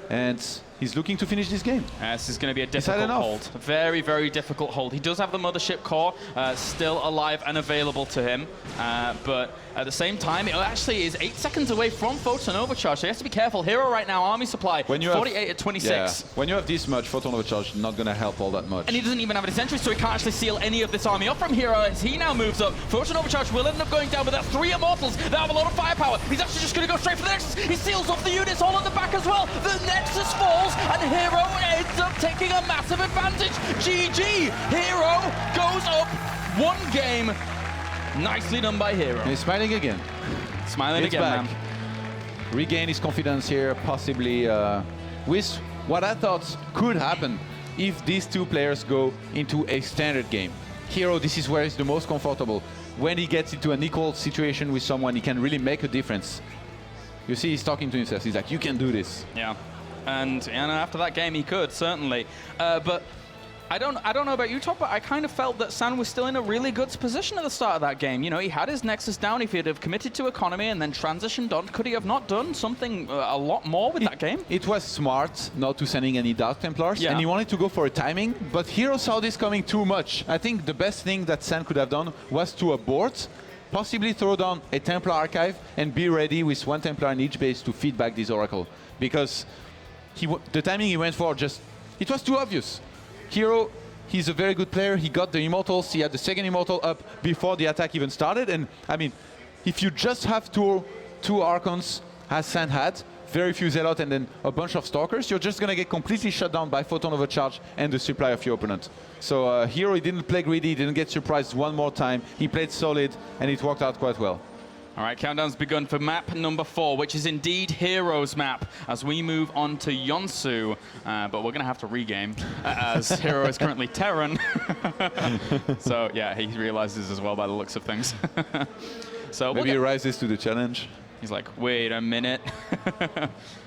and he's looking to finish this game. This is going to be a difficult hold. Very, very difficult hold. He does have the Mothership Core still alive and available to him, but at the same time, it actually is 8 seconds away from Photon Overcharge, so he has to be careful. herO right now, army supply, 48 at 26. Yeah, when you have this much, Photon Overcharge not going to help all that much. And he doesn't even have any sentries, so he can't actually seal any of this army off from herO as he now moves up. Photon Overcharge will end up going down, but that's 3 Immortals that have a lot of firepower. He's actually just going to go straight for the Nexus. He seals off the units all at the back as well. The Nexus falls, and herO ends up taking a massive advantage. GG! herO goes up 1 game. Nicely done by herO. He's smiling again. Smiling it's again, back. man. Regain his confidence here, possibly with what I thought could happen if these two players go into a standard game. herO, this is where he's the most comfortable. When he gets into an equal situation with someone, he can really make a difference. You see, he's talking to himself. He's like, you can do this. Yeah. And after that game, he could, certainly. But I don't know about you, Top, but I kind of felt that San was still in a really good position at the start of that game. You know, he had his Nexus down. If he'd have committed to economy and then transitioned on, could he have not done something a lot more with that game? It was smart not to sending any Dark Templars, and he wanted to go for a timing, but herO saw this coming too much. I think the best thing that San could have done was to abort, possibly throw down a Templar Archive, and be ready with 1 Templar in each base to feed back this Oracle. Because the timing he went for, it was too obvious. herO, he's a very good player. He got the Immortals. He had the second Immortal up before the attack even started. And I mean, if you just have two Archons, as San had, very few Zealot and then a bunch of Stalkers, you're just going to get completely shut down by Photon Overcharge and the supply of your opponent. So herO, he didn't play greedy, he didn't get surprised one more time. He played solid, and it worked out quite well. All right, countdown's begun for map number 4, which is indeed herO's map, as we move on to Yon-su. But we're going to have to regame, as herO is currently Terran. So, yeah, he realizes as well by the looks of things. So maybe he rises to the challenge. He's like, wait a minute.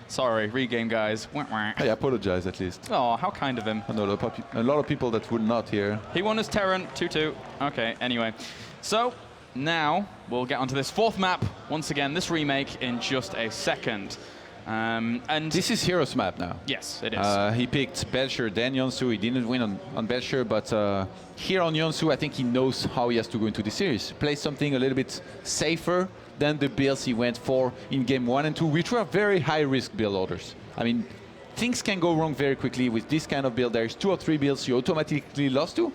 Sorry, regame, guys. I apologize, at least. Oh, how kind of him. I know a lot of people that would not here. He won as Terran, 2-2. Okay, anyway. So, now, we'll get onto this 4th map, once again, this remake, in just a second. And this is herO's map now. Yes, it is. He picked Bel'Shir, then Yon-su. He didn't win on Bel'Shir, but here on Yon-su, I think he knows how he has to go into the series. Play something a little bit safer than the builds he went for in game 1 and 2, which were very high-risk build orders. I mean, things can go wrong very quickly with this kind of build. There's 2 or 3 builds you automatically lost to,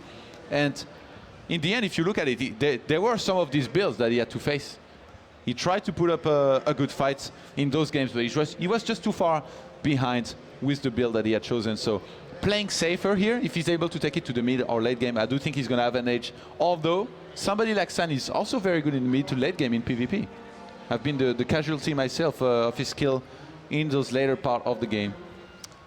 and in the end, if you look at it, there were some of these builds that he had to face. He tried to put up a good fight in those games, but he was just too far behind with the build that he had chosen. So playing safer here. If he's able to take it to the mid or late game, I do think he's going to have an edge. Although, somebody like San is also very good in the mid to late game in PvP. I've been the casualty myself of his skill in those later part of the game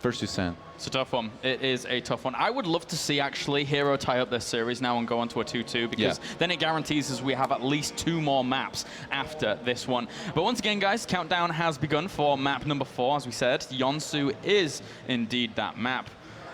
versus San. It's a tough one. It is a tough one. I would love to see, actually, herO tie up this series now and go on to a 2-2, because then it guarantees us we have at least 2 more maps after this one. But once again, guys, countdown has begun for map number 4. As we said, Yon-su is indeed that map.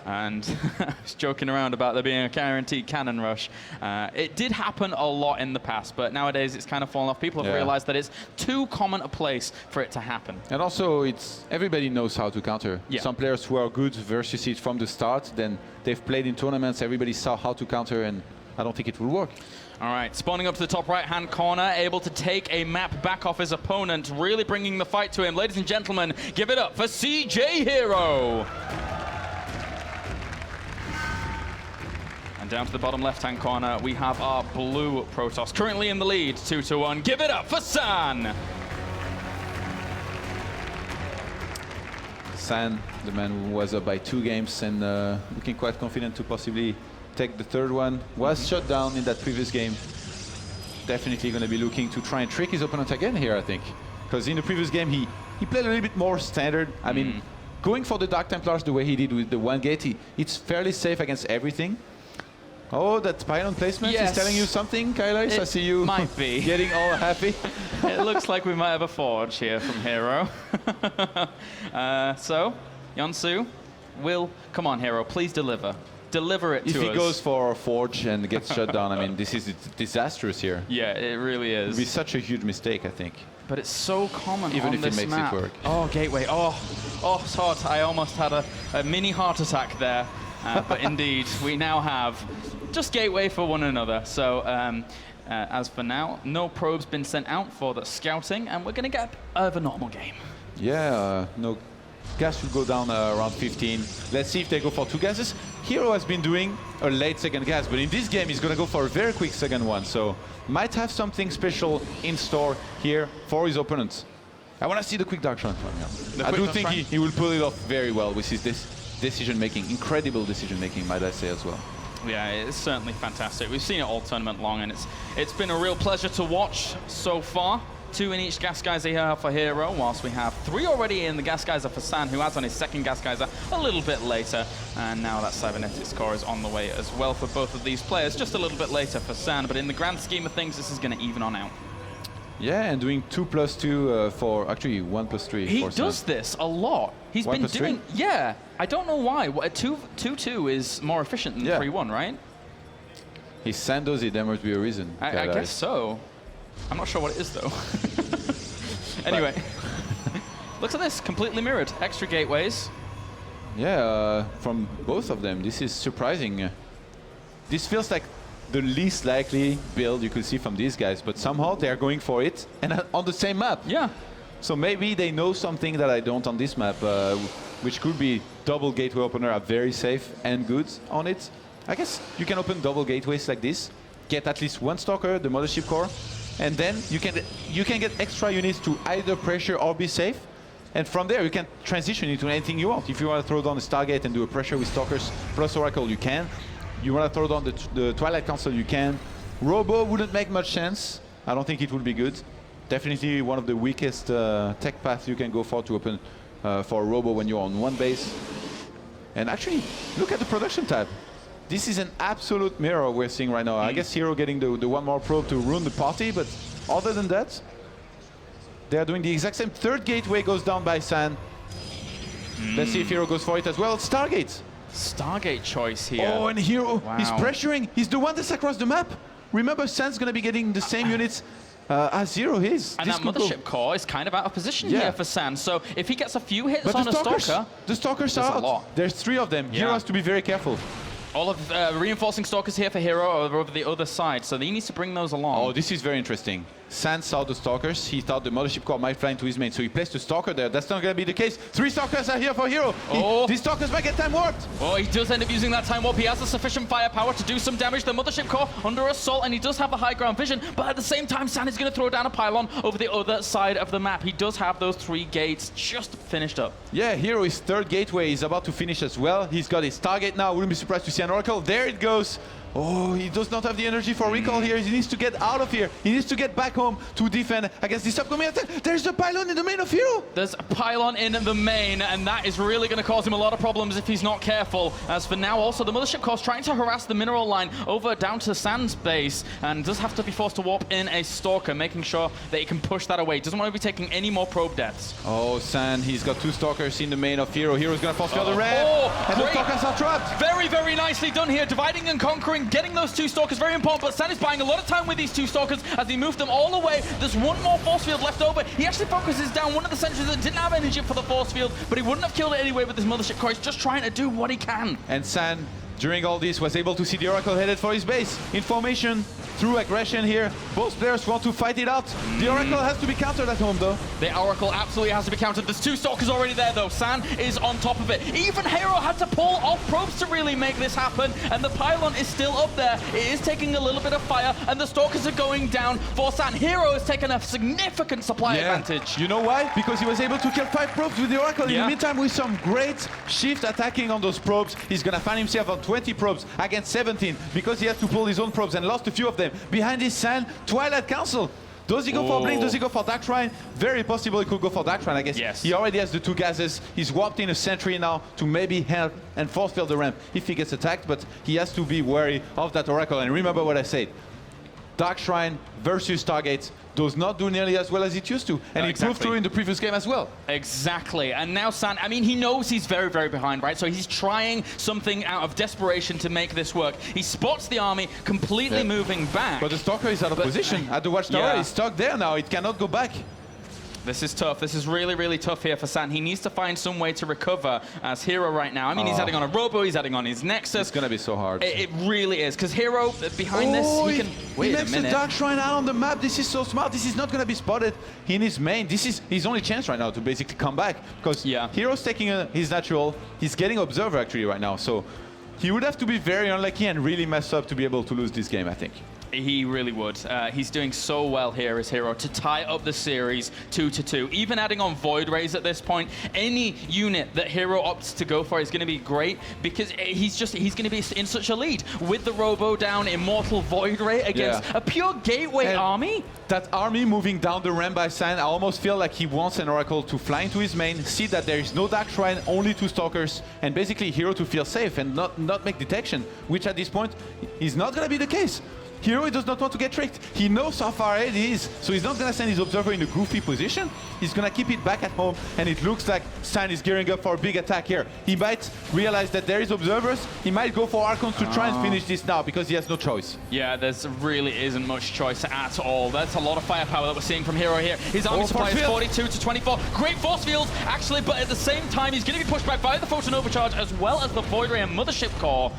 And I was joking around about there being a guaranteed cannon rush. It did happen a lot in the past, but nowadays it's kind of fallen off. People have realized that it's too common a place for it to happen. And also, everybody knows how to counter. Some players who are good versus it from the start, then they've played in tournaments, everybody saw how to counter, and I don't think it will work. All right, spawning up to the top right-hand corner, able to take a map back off his opponent, really bringing the fight to him. Ladies and gentlemen, give it up for CJ herO. Down to the bottom left-hand corner, we have our blue Protoss, currently in the lead, 2-1. Give it up for San! San, the man who was up by 2 games and looking quite confident to possibly take the 3rd one, was shut down in that previous game. Definitely going to be looking to try and trick his opponent again here, I think. Because in the previous game, he played a little bit more standard. I mean, going for the Dark Templars the way he did with the 1 gate, it's fairly safe against everything. Oh, that pylon placement is telling you something, Kylais? I see you might be getting all happy. It looks like we might have a forge here from herO. So, Yon-su will... Come on, herO, please deliver. Deliver it to us. If he goes for a forge and gets shut down, I mean, this is disastrous here. Yeah, it really is. It would be such a huge mistake, I think. But it's so common even on if this it makes map. it work. Oh, gateway. Oh, it's hot. I almost had a mini heart attack there. But indeed, we now have just gateway for one another. So as for now, no probes been sent out for the scouting, and we're going to get a normal game. Yeah, no gas will go down around 15. Let's see if they go for 2 gases. herO has been doing a late 2nd gas, but in this game he's going to go for a very quick 2nd one. So might have something special in store here for his opponents. I want to see the quick dark shrine from him. I do think he will pull it off very well with his decision-making, incredible decision-making, might I say as well. Yeah, it's certainly fantastic. We've seen it all tournament long, and it's been a real pleasure to watch so far. 2 in each gas geyser here for herO, whilst we have 3 already in the gas geyser for San, who has on his 2nd gas geyser a little bit later. And now that cybernetics core is on the way as well for both of these players, just a little bit later for San. But in the grand scheme of things, this is going to even on out. Yeah, and doing 2+2 for actually 1+3. He does this a lot. He's been doing, I don't know why. 2-2 is more efficient than 3-1, right? He San does it. There must be a reason. I guess so. I'm not sure what it is though. Anyway, looks at this, completely mirrored. Extra gateways. Yeah, from both of them. This is surprising. This feels like the least likely build you could see from these guys, but somehow they are going for it, and on the same map. Yeah. So maybe they know something that I don't on this map, which could be double gateway opener are very safe and good on it. I guess you can open double gateways like this, get at least 1 stalker, the mothership core, and then you can get extra units to either pressure or be safe. And from there, you can transition into anything you want. If you want to throw down the Stargate and do a pressure with stalkers plus Oracle, you can. You want to throw down the Twilight Council, you can. Robo wouldn't make much sense. I don't think it would be good. Definitely one of the weakest tech paths you can go for to open for Robo when you're on 1 base. And actually, look at the production tab. This is an absolute mirror we're seeing right now. I guess herO getting the 1 more probe to ruin the party, but other than that, they are doing the exact same. 3rd gateway goes down by San. Let's see if herO goes for it as well. Stargate. Stargate choice here. Oh, and herO, he's pressuring. He's the one that's across the map. Remember, San's going to be getting the same units as herO is. And that mothership core is kind of out of position here for San. So if he gets a few hits on a stalker, the stalkers are out. There's 3 of them. herO has to be very careful. All of reinforcing stalkers here for herO over the other side, so he needs to bring those along. Oh, this is very interesting. San saw the stalkers. He thought the mothership core might fly into his main, so he placed the stalker there. That's not going to be the case. 3 stalkers are here for herO. These stalkers might get time warped. Oh, he does end up using that time warp. He has the sufficient firepower to do some damage. The mothership core under assault, and he does have the high ground vision, but at the same time, San is going to throw down a pylon over the other side of the map. He does have those 3 gates just finished up. Yeah, herO, his 3rd gateway is about to finish as well. He's got his target now. Wouldn't be surprised to see an Oracle. There it goes. Oh, he does not have the energy for recall here. He needs to get out of here. He needs to get back home to defend against this upcoming attack. There's a pylon in the main of herO. There's a pylon in the main, and that is really going to cause him a lot of problems if he's not careful. As for now, also, the mothership core's trying to harass the mineral line over down to San's base, and does have to be forced to warp in a stalker, making sure that he can push that away. Doesn't want to be taking any more probe deaths. Oh, San, he's got 2 stalkers in the main of herO. herO's going to force the other red, and great. the stalkers are trapped. Very, very nicely done here. Dividing and conquering, getting those 2 stalkers very important, but San is buying a lot of time with these 2 stalkers as he moved them all away. There's 1 more force field left over. He actually focuses down one of the sentries that didn't have energy for the force field, but he wouldn't have killed it anyway with his mothership core. He's just trying to do what he can. And San, during all this, was able to see the Oracle headed for his base. In formation, through aggression here. Both players want to fight it out. The Oracle has to be countered at home, though. The Oracle absolutely has to be countered. There's 2 stalkers already there, though. San is on top of it. Even herO had to pull off probes to really make this happen, and the pylon is still up there. It is taking a little bit of fire, and the stalkers are going down for San. herO has taken a significant supply advantage. You know why? Because he was able to kill 5 probes with the Oracle. In the meantime, with some great shift attacking on those probes, he's going to find himself on 20 probes against 17 because he had to pull his own probes and lost a few of them. Behind his San, Twilight Council. Does he go for Blink? Does he go for Dark Shrine? Very possible he could go for Dark Shrine, I guess. Yes. He already has the 2 gases. He's warped in a sentry now to maybe help and force field the ramp if he gets attacked, but he has to be wary of that Oracle. And remember what I said. Dark Shrine versus Stargate does not do nearly as well as it used to. And it proved through in the previous game as well. Exactly. And now San, I mean, he knows he's very, very behind, right? So he's trying something out of desperation to make this work. He spots the army completely moving back. But the Stalker is out of position. At the Watchtower, he's stuck there now. It cannot go back. This is tough. This is really, really tough here for San. He needs to find some way to recover as herO right now. I mean, he's adding on a Robo, he's adding on his Nexus. It's going to be so hard. It really is, because herO, behind this, he can... He makes the Dark Shrine out on the map. This is so smart. This is not going to be spotted in his main. This is his only chance right now to basically come back, because herO's taking his natural. He's getting Observer, actually, right now. So he would have to be very unlucky and really mess up to be able to lose this game, I think. He really would. He's doing so well here as herO to tie up the series 2-2. Even adding on Void Rays at this point, any unit that herO opts to go for is going to be great because he's going to be in such a lead with the Robo down, Immortal Void Ray against a pure gateway army. That army moving down the ramp by San, I almost feel like he wants an Oracle to fly into his main, see that there is no Dark Shrine, only 2 Stalkers, and basically herO to feel safe and not make detection, which at this point is not going to be the case. herO does not want to get tricked. He knows how far ahead he is, so he's not going to send his Observer in a goofy position. He's going to keep it back at home, and it looks like San is gearing up for a big attack here. He might realize that there is Observers. He might go for Archons to try and finish this now, because he has no choice. Yeah, there's really isn't much choice at all. That's a lot of firepower that we're seeing from herO here. His army supply is 42 to 24. Great force fields, actually, but at the same time, he's going to be pushed back by the Photon Overcharge, as well as the Void Ray and Mothership Core.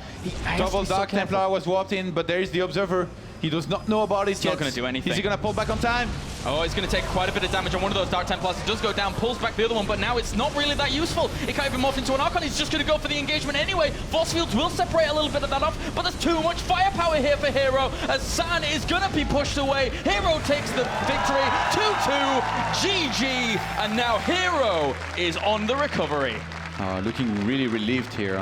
Double Dark Templar was warped in, but there is the Observer. He does not know about it yet. He's not going to do anything. Is he going to pull back on time? Oh, he's going to take quite a bit of damage on one of those Dark Templars. It does go down, pulls back the other one, but now it's not really that useful. It can't even morph into an Archon. He's just going to go for the engagement anyway. Force fields will separate a little bit of that off, but there's too much firepower here for herO, as San is going to be pushed away. herO takes the victory. 2-2, GG, and now herO is on the recovery. Looking really relieved here.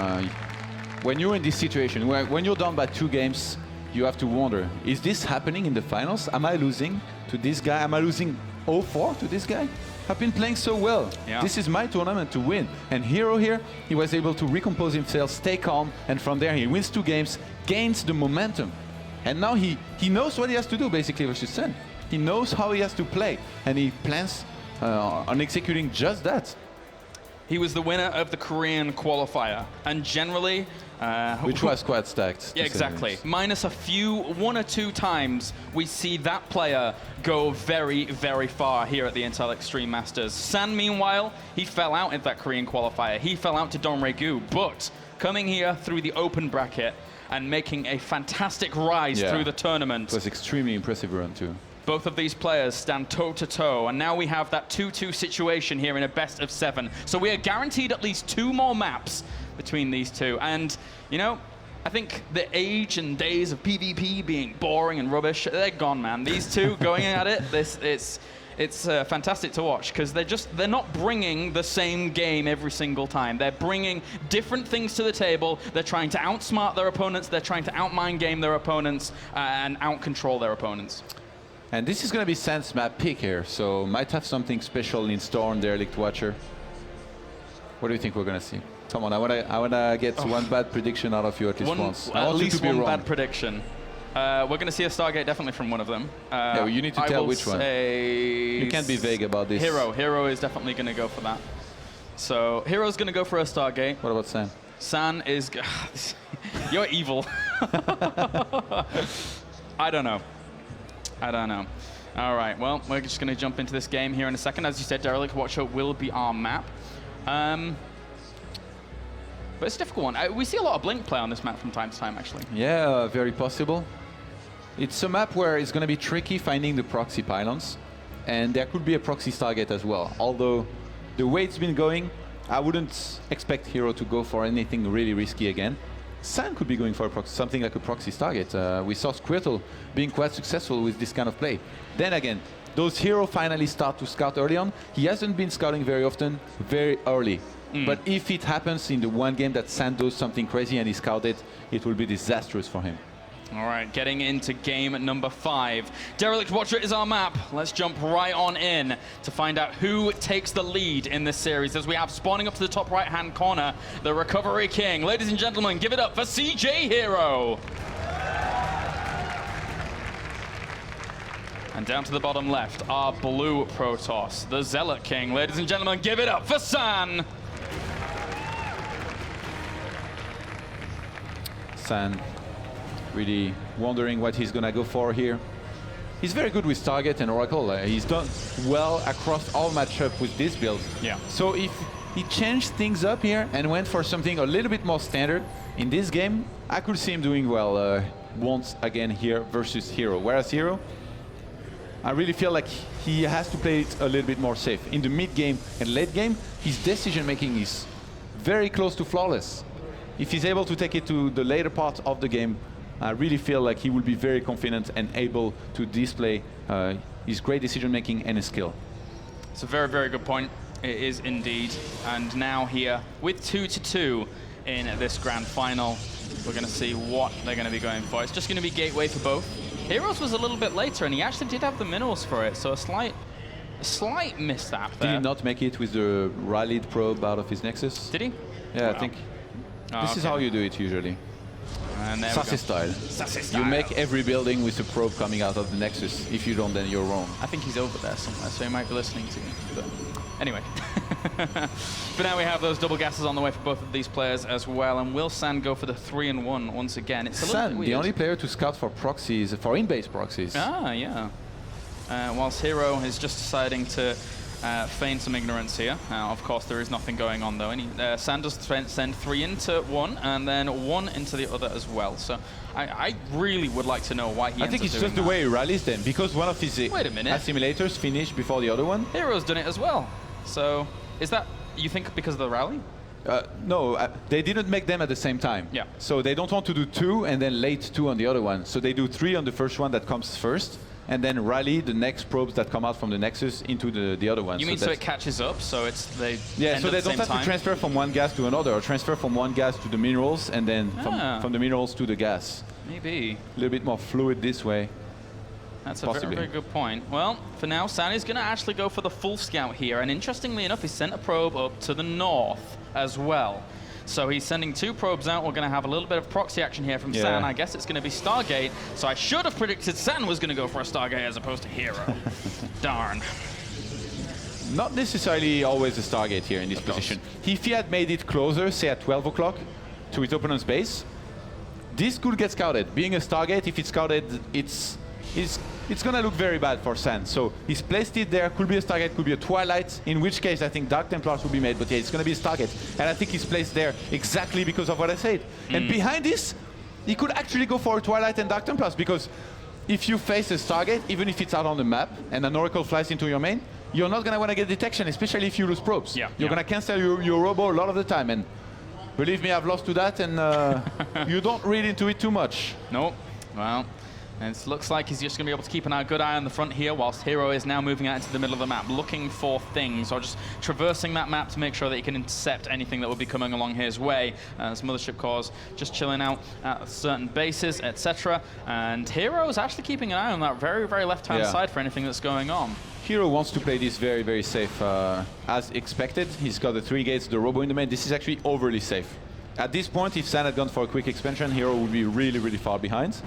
When you're in this situation, when you're down by 2 games, you have to wonder, is this happening in the finals? Am I losing to this guy? Am I losing 0-4 to this guy? I've been playing so well. This is my tournament to win. And herO here, he was able to recompose himself, stay calm, and from there he wins 2 games, gains the momentum. And now he knows what he has to do, basically, versus San. He knows how he has to play, and he plans on executing just that. He was the winner of the Korean qualifier, and generally... which was quite stacked. Yeah, exactly. Minus a few, 1 or 2 times, we see that player go very, very far here at the Intel Extreme Masters. San, meanwhile, he fell out in that Korean qualifier. He fell out to Don Regu, but coming here through the open bracket and making a fantastic rise through the tournament. It was extremely impressive run too. Both of these players stand toe-to-toe, and now we have that 2-2 situation here in a best of 7. So we are guaranteed at least 2 more maps between these two. And, you know, I think the age and days of PvP being boring and rubbish, they're gone, man. These two going at it, it's fantastic to watch, because they're not bringing the same game every single time. They're bringing different things to the table. They're trying to outsmart their opponents. They're trying to outmind game their opponents and out-control their opponents. And this is going to be San's map pick here, so might have something special in store on Derelict Watcher. What do you think we're going to see? Come on, I wanna get one bad prediction out of you at least once. At least one bad prediction. We're going to see a Stargate definitely from one of them. Yeah, well, you need to tell which one. You can't be vague about this. herO. herO is definitely going to go for that. So herO's going to go for a Stargate. What about San? San is... You're evil. I don't know. All right, well, we're just going to jump into this game here in a second. As you said, Derelict Watcher will be our map. But it's a difficult one. We see a lot of Blink play on this map from time to time, actually. Yeah, very possible. It's a map where it's going to be tricky finding the proxy pylons. And there could be a proxy Stargate as well. Although, the way it's been going, I wouldn't expect herO to go for anything really risky again. San could be going for something like a proxy Stargate. We saw Squirtle being quite successful with this kind of play. Then again, those herO finally start to scout early on. He hasn't been scouting very often, very early. But if it happens in the one game that San does something crazy and he scouted, it will be disastrous for him. All right, getting into game number 5. Derelict Watcher is our map. Let's jump right on in to find out who takes the lead in this series, as we have spawning up to the top right-hand corner, the Recovery King. Ladies and gentlemen, give it up for CJ herO. And down to the bottom left, our blue Protoss, the Zealot King. Ladies and gentlemen, give it up for San. San really wondering what he's going to go for here. He's very good with Stargate and Oracle. He's done well across all matchups with this build. Yeah. So if he changed things up here and went for something a little bit more standard in this game, I could see him doing well once again here versus herO. Whereas herO, I really feel like he has to play it a little bit more safe. In the mid game and late game, his decision making is very close to flawless. If he's able to take it to the later part of the game, I really feel like he will be very confident and able to display his great decision-making and his skill. It's a very, very good point. It is indeed. And now here, with 2-2 in this grand final, we're going to see what they're going to be going for. It's just going to be gateway for both. herO's was a little bit later, and he actually did have the minerals for it, so a slight misstep there. Did he not make it with the rallied probe out of his Nexus? Did he? Yeah, I think. This is how you do it usually. And there Sassy style. You make every building with a probe coming out of the Nexus. If you don't, then you're wrong. I think he's over there somewhere, so he might be listening to me. But anyway. But now we have those double gases on the way for both of these players as well. And will San go for the 3-1 once again? It's a little bit weird. The only player to scout for proxies, for in-base proxies. Ah, yeah. Whilst herO is just deciding to feign some ignorance here. Of course, there is nothing going on, though. San does send 3 into one, and then 1 into the other as well. So I really would like to know why he I think it's just the way he rallies them, because one of his assimilators finished before the other one. herO's done it as well. So is that, you think, because of the rally? No, they didn't make them at the same time. Yeah. So they don't want to do 2 and then late 2 on the other one. So they do 3 on the first one that comes first, and then rally the next probes that come out from the Nexus into the other one. You mean so it catches up, so it's they yeah, so they don't have to transfer from one gas to another, or transfer from one gas to the minerals, and then from the minerals to the gas. Maybe. A little bit more fluid this way. That's a very, very good point. Well, for now, San is going to actually go for the full scout here, and interestingly enough, he sent a probe up to the north as well. So he's sending 2 probes out. We're going to have a little bit of proxy action here from San. I guess it's going to be Stargate. So I should have predicted San was going to go for a Stargate as opposed to herO. Darn. Not necessarily always a Stargate here in this position. If he had made it closer, say at 12 o'clock, to his opponent's base, this could get scouted. Being a Stargate, if it's scouted, it's it's going to look very bad for San. So he's placed it there. Could be a Stargate, could be a Twilight, in which case I think Dark Templars will be made. But yeah, it's going to be a Stargate. And I think he's placed there exactly because of what I said. And behind this, he could actually go for a Twilight and Dark Templars, because if you face a Stargate, even if it's out on the map, and an Oracle flies into your main, you're not going to want to get detection, especially if you lose probes. Yeah, you're going to cancel your robo a lot of the time. And believe me, I've lost to that, and you don't read into it too much. Nope. Well, and it looks like he's just going to be able to keep a good eye on the front here, whilst herO is now moving out into the middle of the map, looking for things, or just traversing that map to make sure that he can intercept anything that would be coming along his way. As Mothership cores just chilling out at certain bases, etc. And herO is actually keeping an eye on that very, very left-hand side for anything that's going on. herO wants to play this very, very safe, as expected. He's got the 3 gates, the robo in the main. This is actually overly safe. At this point, if San had gone for a quick expansion, herO would be really, really far behind.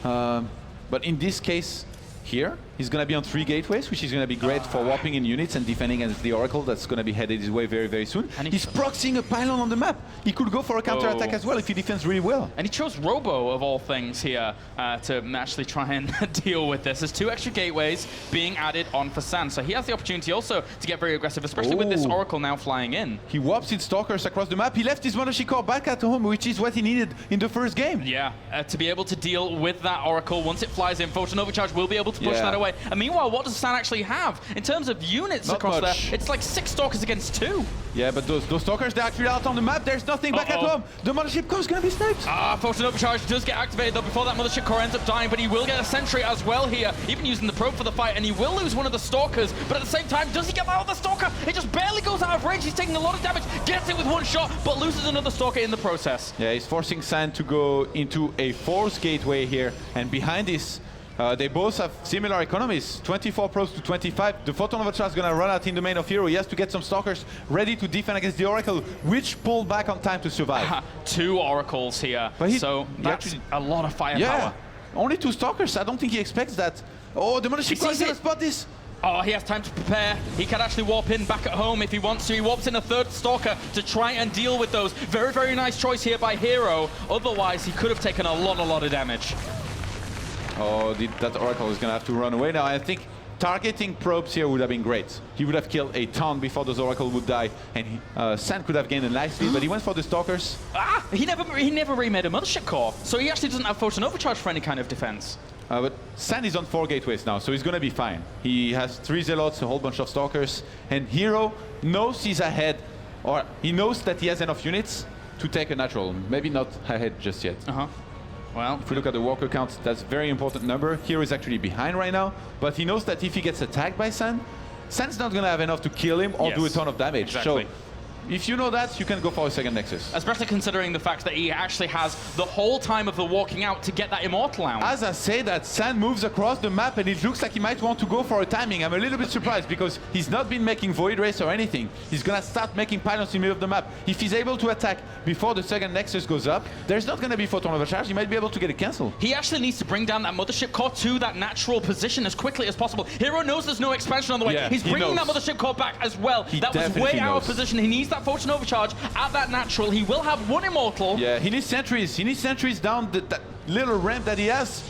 But in this case here, he's going to be on 3 gateways, which is going to be great for warping in units and defending against the Oracle that's going to be headed his way very, very soon. And he's proxying a pylon on the map. He could go for a counter-attack as well if he defends really well. And he chose Robo, of all things, here to actually try and deal with this. There's 2 extra gateways being added on for San, so he has the opportunity also to get very aggressive, especially with this Oracle now flying in. He warps his Stalkers across the map. He left his Mothership core back at home, which is what he needed in the first game. Yeah, to be able to deal with that Oracle. Once it flies in, Photon Overcharge will be able to push that away. And meanwhile, what does San actually have? In terms of units across there, it's like 6 Stalkers against 2. Yeah, but those Stalkers, they're actually out on the map. There's nothing back at home. The Mothership core is going to be sniped. Photon Overcharge does get activated, though, before that Mothership core ends up dying, but he will get a Sentry as well here, even using the probe for the fight, and he will lose one of the Stalkers, but at the same time, does he get out of the Stalker? It just barely goes out of range. He's taking a lot of damage, gets it with 1 shot, but loses another Stalker in the process. Yeah, he's forcing San to go into a 4th gateway here, and behind this, they both have similar economies, 24 probes to 25. The Photon Overcharge is going to run out in the main of herO. He has to get some Stalkers ready to defend against the Oracle, which pulled back on time to survive. 2 Oracles here, so that's a lot of firepower. Yeah, only 2 Stalkers. I don't think he expects that. Oh, the Mothership core is going to spot this. Oh, he has time to prepare. He can actually warp in back at home if he wants to. He warps in a 3rd Stalker to try and deal with those. Very, very nice choice here by herO. Otherwise, he could have taken a lot of damage. Oh, that Oracle is going to have to run away now. I think targeting probes here would have been great. He would have killed a ton before those Oracle would die, and San could have gained a nice lead, but he went for the Stalkers. He never remade a Mothership core, so he actually doesn't have Photon Overcharge for any kind of defense. But San is on 4 gateways now, so he's going to be fine. He has 3 Zealots, a whole bunch of Stalkers, and herO knows he's ahead, or he knows that he has enough units to take a natural. Maybe not ahead just yet. Well, if we look at the walker count, that's a very important number. herO is actually behind right now, but he knows that if he gets attacked by San's not going to have enough to kill him or do a ton of damage. Exactly. So if you know that, you can go for a 2nd Nexus. Especially considering the fact that he actually has the whole time of the walking out to get that Immortal out. As I say that, San moves across the map and it looks like he might want to go for a timing. I'm a little bit surprised because he's not been making Void Race or anything. He's going to start making pylons in the middle of the map. If he's able to attack before the 2nd Nexus goes up, there's not going to be Photon Overcharge. He might be able to get it cancelled. He actually needs to bring down that Mothership core to that natural position as quickly as possible. herO knows there's no expansion on the way. Yeah, he's bringing that Mothership core back as well. That was way out of position. He needs that Photon Overcharge at that natural. He will have 1 Immortal. Yeah, he needs sentries. He needs sentries down that little ramp that he has.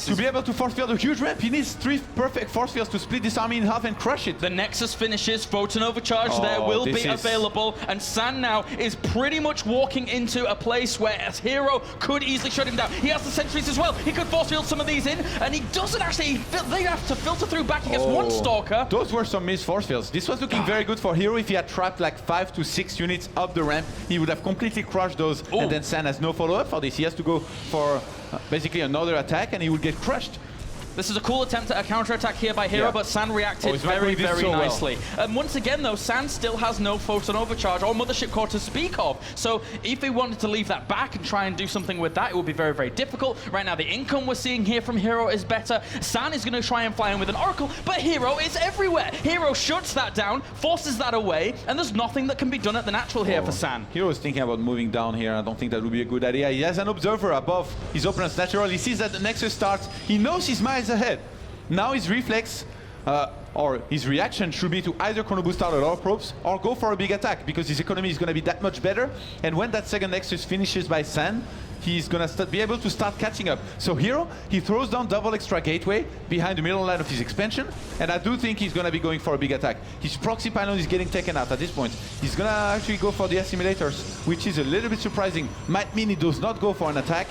To be able to force field a huge ramp, he needs 3 perfect force fields to split this army in half and crush it. The Nexus finishes, Photon Overcharge there will be available, and San now is pretty much walking into a place where herO could easily shut him down. He has the sentries as well. He could force field some of these in, and he doesn't actually, they have to filter through back against 1 Stalker. Those were some missed force fields. This was looking very good for herO. If he had trapped like 5 to 6 units up the ramp, he would have completely crushed those, and then San has no follow-up for this. He has to go for basically another attack, and he would get crushed. This is a cool attempt at a counter-attack here by herO, but San reacted very, very nicely. And once again, though, San still has no Photon Overcharge or Mothership core to speak of. So if he wanted to leave that back and try and do something with that, it would be very, very difficult. Right now, the income we're seeing here from herO is better. San is going to try and fly in with an Oracle, but herO is everywhere. herO shuts that down, forces that away, and there's nothing that can be done at the natural here for San. herO is thinking about moving down here. I don't think that would be a good idea. He has an observer above his opponent's natural. He sees that the Nexus starts. He knows he's miles ahead. Now his reflex, or his reaction should be to either chrono boost out a lot of probes or go for a big attack, because his economy is going to be that much better. And when that second Nexus finishes by San, he's going to be able to start catching up. So herO, he throws down double extra gateway behind the middle line of his expansion, and I do think he's going to be going for a big attack. His proxy pylon is getting taken out at this point. He's going to actually go for the assimilators, which is a little bit surprising. Might mean he does not go for an attack.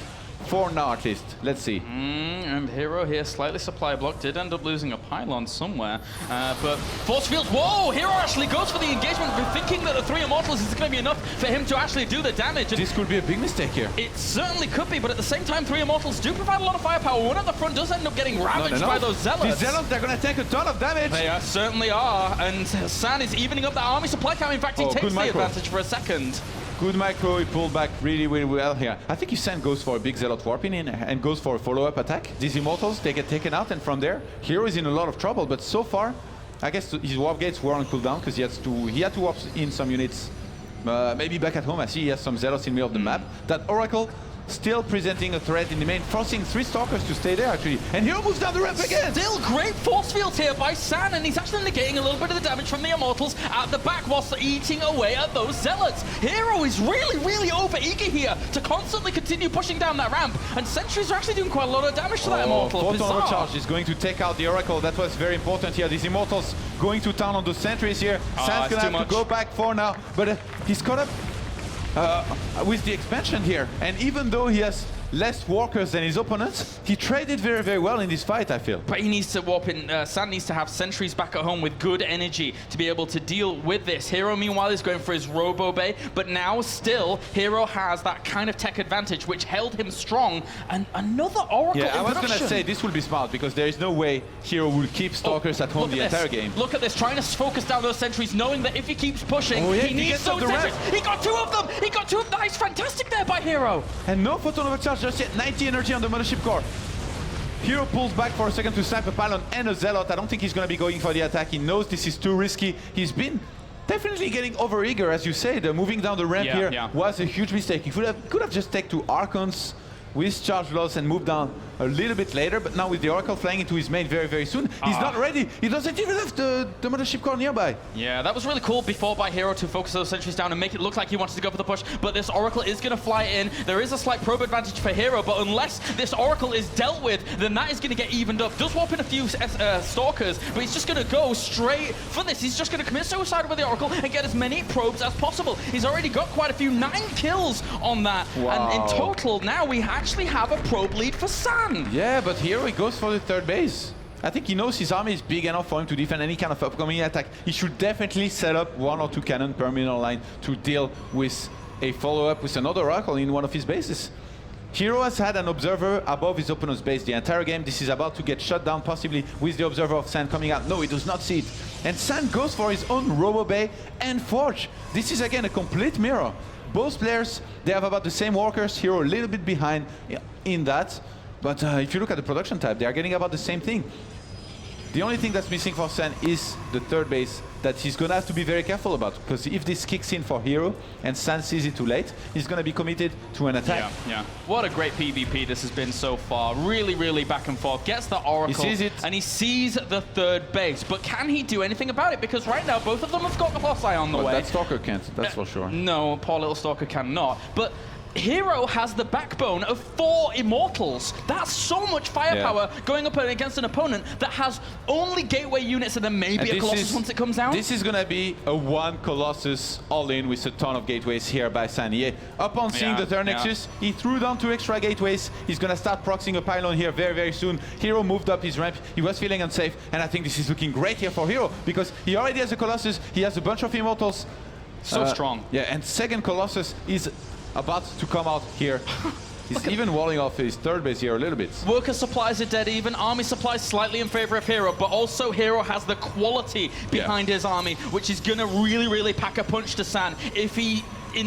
For now, at least. Let's see. And herO here, slightly supply blocked, did end up losing a pylon somewhere. But force field, whoa! herO actually goes for the engagement, thinking that the 3 Immortals is going to be enough for him to actually do the damage. This could be a big mistake here. It certainly could be, but at the same time, 3 Immortals do provide a lot of firepower. One at the front does end up getting ravaged by those Zealots. These Zealots, they're going to take a ton of damage. They certainly are, and San is evening up that army supply count. In fact, he takes the advantage for a second. Good micro, he pulled back really, really well here. I think his San goes for a big Zealot warping in and goes for a follow-up attack. These Immortals, they get taken out, and from there, herO is in a lot of trouble. But so far, I guess his warp gates were on cooldown because he had to warp in some units. Maybe back at home, I see he has some Zealots in the middle of the map. That Oracle still presenting a threat in the main, forcing 3 Stalkers to stay there actually. And herO moves down the ramp again! Still great force fields here by San, and he's actually negating a little bit of the damage from the Immortals at the back whilst eating away at those Zealots. herO is really, really over-eager here to constantly continue pushing down that ramp, and sentries are actually doing quite a lot of damage to that Immortal. Photon Overcharge is going to take out the Oracle. That was very important here. These Immortals going to town on the sentries here. San's gonna have to go back for now, but he's caught up with the expansion here, and even though he has less walkers than his opponents, he traded very, very well in this fight, I feel. But he needs to warp in. San needs to have sentries back at home with good energy to be able to deal with this. herO, meanwhile, is going for his Robo Bay, but now still, herO has that kind of tech advantage, which held him strong. And another Oracle I was going to say, this will be smart, because there is no way herO will keep Stalkers at home the entire game. Look at this, trying to focus down those sentries, knowing that if he keeps pushing, he needs those sentries. He got 2 of them! He got 2 of them! Nice, fantastic there by herO! And no Photon Overcharge just yet. 90 energy on the Mothership Core. herO pulls back for a second to snipe a Pylon and a Zealot. I don't think he's going to be going for the attack. He knows this is too risky. He's been definitely getting over-eager, as you say. The moving down the ramp was a huge mistake. He could have just taken 2 Archons with charge loss and moved down a little bit later, but now with the Oracle flying into his main very, very soon, he's not ready. He doesn't even have the Mothership Core nearby. Yeah, that was really cool before by herO to focus those sentries down and make it look like he wanted to go for the push, but this Oracle is going to fly in. There is a slight probe advantage for herO, but unless this Oracle is dealt with, then that is going to get evened up. Does warp in a few Stalkers, but he's just going to go straight for this. He's just going to commit suicide with the Oracle and get as many probes as possible. He's already got quite a few, 9 kills on that. Wow. And in total, now we actually have a probe lead for San. Yeah, but herO, he goes for the 3rd base. I think he knows his army is big enough for him to defend any kind of upcoming attack. He should definitely set up 1 or 2 cannon per middle line to deal with a follow-up with another Oracle in one of his bases. herO has had an observer above his opponent's base the entire game. This is about to get shut down, possibly with the observer of San coming out. No, he does not see it. And San goes for his own Robo Bay and Forge. This is again a complete mirror. Both players, they have about the same workers. herO a little bit behind in that. But if you look at the production type, they are getting about the same thing. The only thing that's missing for San is the 3rd base that he's going to have to be very careful about, because if this kicks in for herO and San sees it too late, he's going to be committed to an attack. Yeah. What a great PvP this has been so far. Really, really back and forth. Gets the Oracle. He sees it. And he sees the 3rd base. But can he do anything about it? Because right now, both of them have got Colossi on the way. That Stalker can't, that's for sure. No, poor little Stalker cannot. But herO has the backbone of 4 Immortals. That's so much firepower going up against an opponent that has only gateway units and then maybe a Colossus once it comes out. This is going to be a 1 Colossus all-in with a ton of gateways here by San. Upon seeing the 3rd Nexus, he threw down 2 extra gateways. He's going to start proxying a pylon here very, very soon. herO moved up his ramp. He was feeling unsafe, and I think this is looking great here for herO, because he already has a Colossus. He has a bunch of Immortals. So strong. Yeah, and 2nd Colossus is about to come out here. He's even walling off his 3rd base here a little bit. Worker supplies are dead even. Army supplies slightly in favor of herO, but also herO has the quality behind his army, which is going to really, really pack a punch to San if he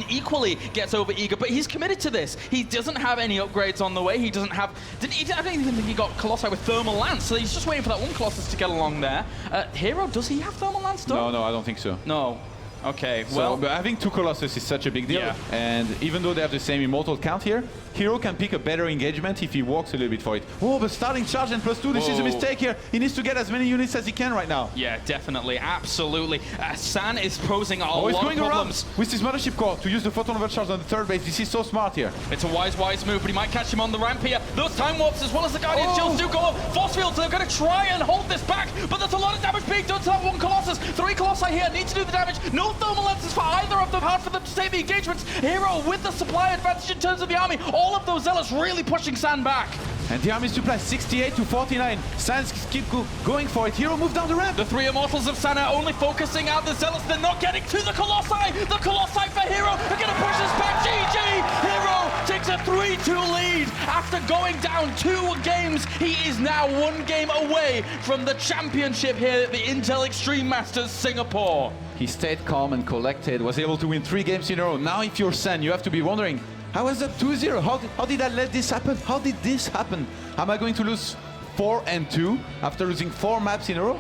equally gets over-eager. But he's committed to this. He doesn't have any upgrades on the way. He doesn't have... I don't even think he got Colossi with Thermal Lance, so he's just waiting for that 1 Colossus to get along there. herO, does he have Thermal Lance done? No, I don't think so. No. Okay, So well, but having two Colossus is such a big deal. Yeah. And even though they have the same immortal count here, herO can pick a better engagement if he walks a little bit for it. Oh, but starting charge and +2, this is a Whoa. mistake here. He needs to get as many units as he can right now. yeah, definitely, absolutely. San is posing a Oh, he's lot of going problems. around with his Mothership Core to use the Photon Overcharge on the third base. This is so smart here. It's a wise move, but he might catch him on the ramp here. Those time warps as well as the Guardian Oh. Shields do go up. Force fields, they're going to try and hold this back, but there's a lot of damage being done to that one Colossus. 3 Colossi here need to do the damage. No thermal lenses for either of them. Hard for them to save the engagements. herO with the supply advantage in terms of the army. All of those Zealots really pushing San back. And the army supply 68 to 49. Sans keep going for it. herO move down the ramp. The 3 Immortals of San are only focusing out the Zealots. They're not getting to the Colossi. The Colossi for herO are going to push this back. GG! herO takes a 3-2 lead. After going down 2 games, he is now 1 game away from the championship here at the Intel Extreme Masters Singapore. He stayed calm and collected, was able to win 3 games in a row. Now if you're San, you have to be wondering, I was up 2-0. How did I let this happen? How did this happen? Am I going to lose 4-2 after losing 4 maps in a row?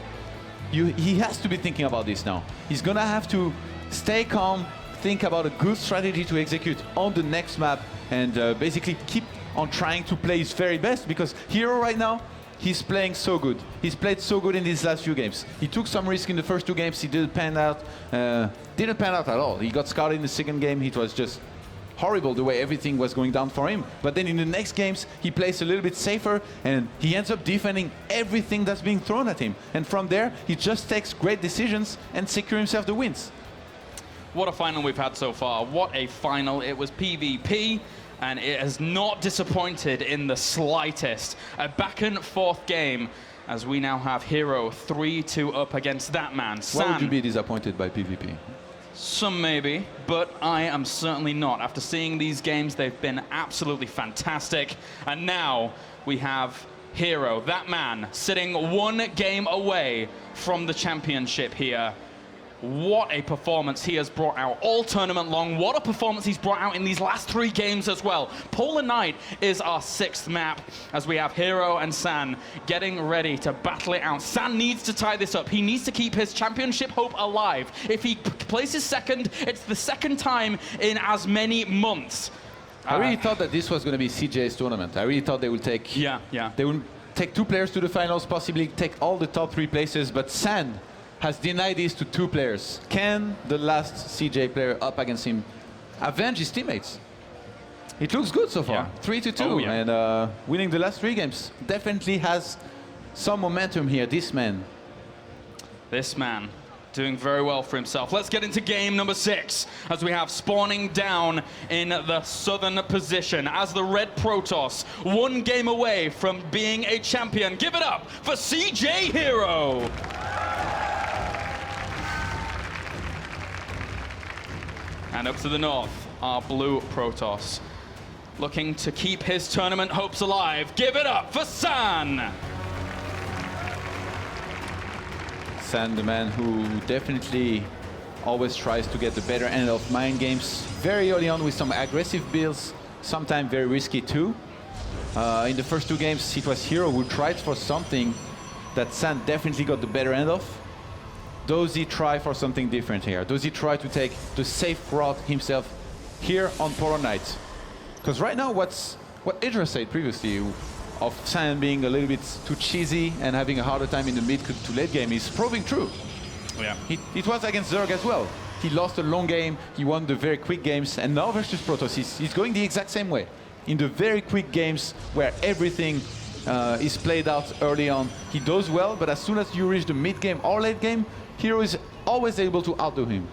He has to be thinking about this now. He's gonna have to stay calm, think about a good strategy to execute on the next map, and basically keep on trying to play his very best, because herO right now, he's playing so good. He's played so good in these last few games. He took some risk in the first 2 games. He didn't pan out at all. He got scarred in the second game. It was just horrible the way everything was going down for him. But then in the next games, he plays a little bit safer, and he ends up defending everything that's being thrown at him. And from there, he just takes great decisions and secure himself the wins. What a final we've had so far. What a final. It was PvP, and it has not disappointed in the slightest. A back and forth game, as we now have herO 3-2 up against that man, San. Why would you be disappointed by PvP? Some maybe, but I am certainly not. After seeing these games, they've been absolutely fantastic. And now we have herO, that man, sitting 1 game away from the championship here. What a performance he has brought out all tournament long. What a performance he's brought out in these last 3 games as well. Polar Night is our 6th map, as we have herO and San getting ready to battle it out. San needs to tie this up. He needs to keep his championship hope alive. If he places second, it's the 2nd time in as many months. I really thought that this was going to be CJ's tournament. I really thought they would take... Yeah. They would take 2 players to the finals, possibly take all the top 3 places, but San has denied this to 2 players. Can the last CJ player up against him avenge his teammates? It looks good so far. Yeah. 3-2, Oh, yeah. and winning the last 3 games. Definitely has some momentum here, this man. This man doing very well for himself. Let's get into game number 6, as we have spawning down in the southern position as the Red Protoss, 1 game away from being a champion. Give it up for CJ herO. And up to the north, our blue Protoss, looking to keep his tournament hopes alive. Give it up for San. San, the man who definitely always tries to get the better end of mind games very early on with some aggressive builds, sometimes very risky too. In the first 2 games, it was herO who tried for something that San definitely got the better end of. Does he try for something different here? Does he try to take the safe route himself here on Polar Night? Because right now, what Idra said previously of San being a little bit too cheesy and having a harder time in the mid to late game is proving true. Yeah. It was against Zerg as well. He lost a long game, he won the very quick games, and now versus Protoss, he's going the exact same way. In the very quick games where everything is played out early on, he does well, but as soon as you reach the mid game or late game, herO is always able to outdo him.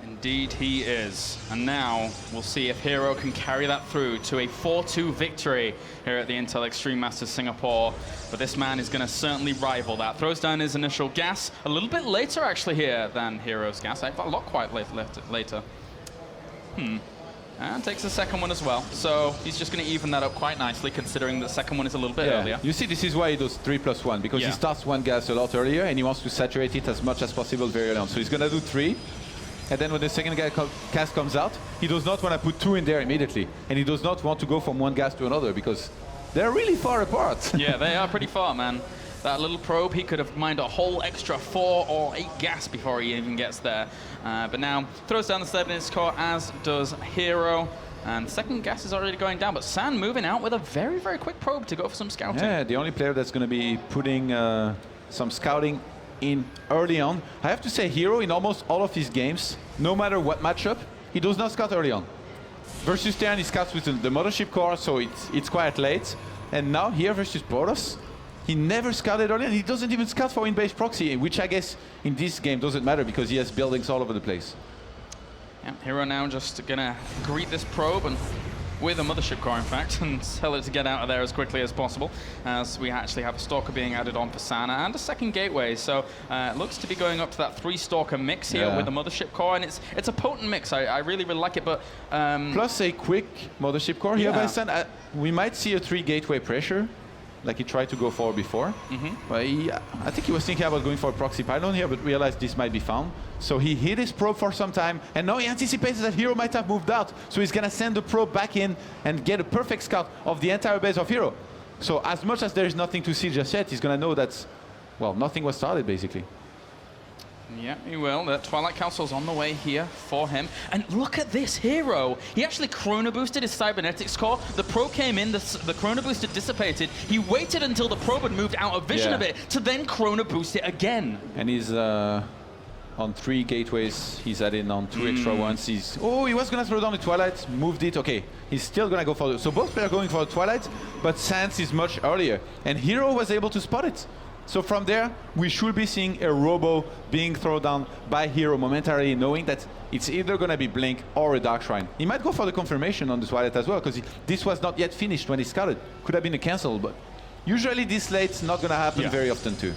Indeed he is. And now we'll see if herO can carry that through to a 4-2 victory here at the Intel Extreme Masters Singapore. But this man is going to certainly rival that. Throws down his initial gas a little bit later actually here than herO's gas. A lot quite later. And takes the second one as well. So he's just going to even that up quite nicely, considering the second one is a little bit earlier. You see, this is why he does 3+1, because he starts 1 gas a lot earlier, and he wants to saturate it as much as possible very early on. So he's going to do 3. And then when the second gas comes out, he does not want to put 2 in there immediately. And he does not want to go from 1 gas to another, because they're really far apart. Yeah, they are pretty far, man. that little probe, he could have mined a whole extra 4 or 8 gas before he even gets there. But now throws down the 7-inch core, as does herO. And the second gas is already going down, but San moving out with a very, very quick probe to go for some scouting. Yeah, the only player that's going to be putting some scouting in early on. I have to say, herO in almost all of his games, no matter what matchup, he does not scout early on. Versus Terran, he scouts with the mothership core, so it's quite late. And now here versus Protoss, he never scouted early on. He doesn't even scout for in-base proxy, which I guess in this game doesn't matter because he has buildings all over the place. Yeah, herO now just gonna greet this probe and with a mothership core, in fact, and tell it to get out of there as quickly as possible, as we actually have a Stalker being added on for Sana and a second gateway. So it looks to be going up to that 3 Stalker mix here with the mothership core, and it's a potent mix. I really, really like it, but plus a quick mothership core here by Sana. We might see a 3 gateway pressure, like he tried to go for before. But I think he was thinking about going for a proxy pylon here, but realized this might be found. So he hit his probe for some time, and now he anticipates that herO might have moved out. So he's gonna send the probe back in and get a perfect scout of the entire base of herO. So as much as there is nothing to see just yet, he's gonna know that, well, nothing was started basically. Yeah, he will. The Twilight Council's on the way here for him. And look at this, herO. He actually chrono boosted his cybernetics core. The probe came in, the chrono boost had dissipated. He waited until the probe had moved out of vision of it to then chrono boost it again. And he's on 3 gateways. He's adding on 2 extra ones. He was gonna throw down the Twilight, moved it. Okay, he's still gonna go for it. So both players are going for the Twilight, but Sans is much earlier. And herO was able to spot it. So from there, we should be seeing a robo being thrown down by herO momentarily, knowing that it's either going to be Blink or a Dark Shrine. He might go for the confirmation on the Twilight as well, because this was not yet finished when he scouted. Could have been a cancel, but usually this late's not going to happen very often too.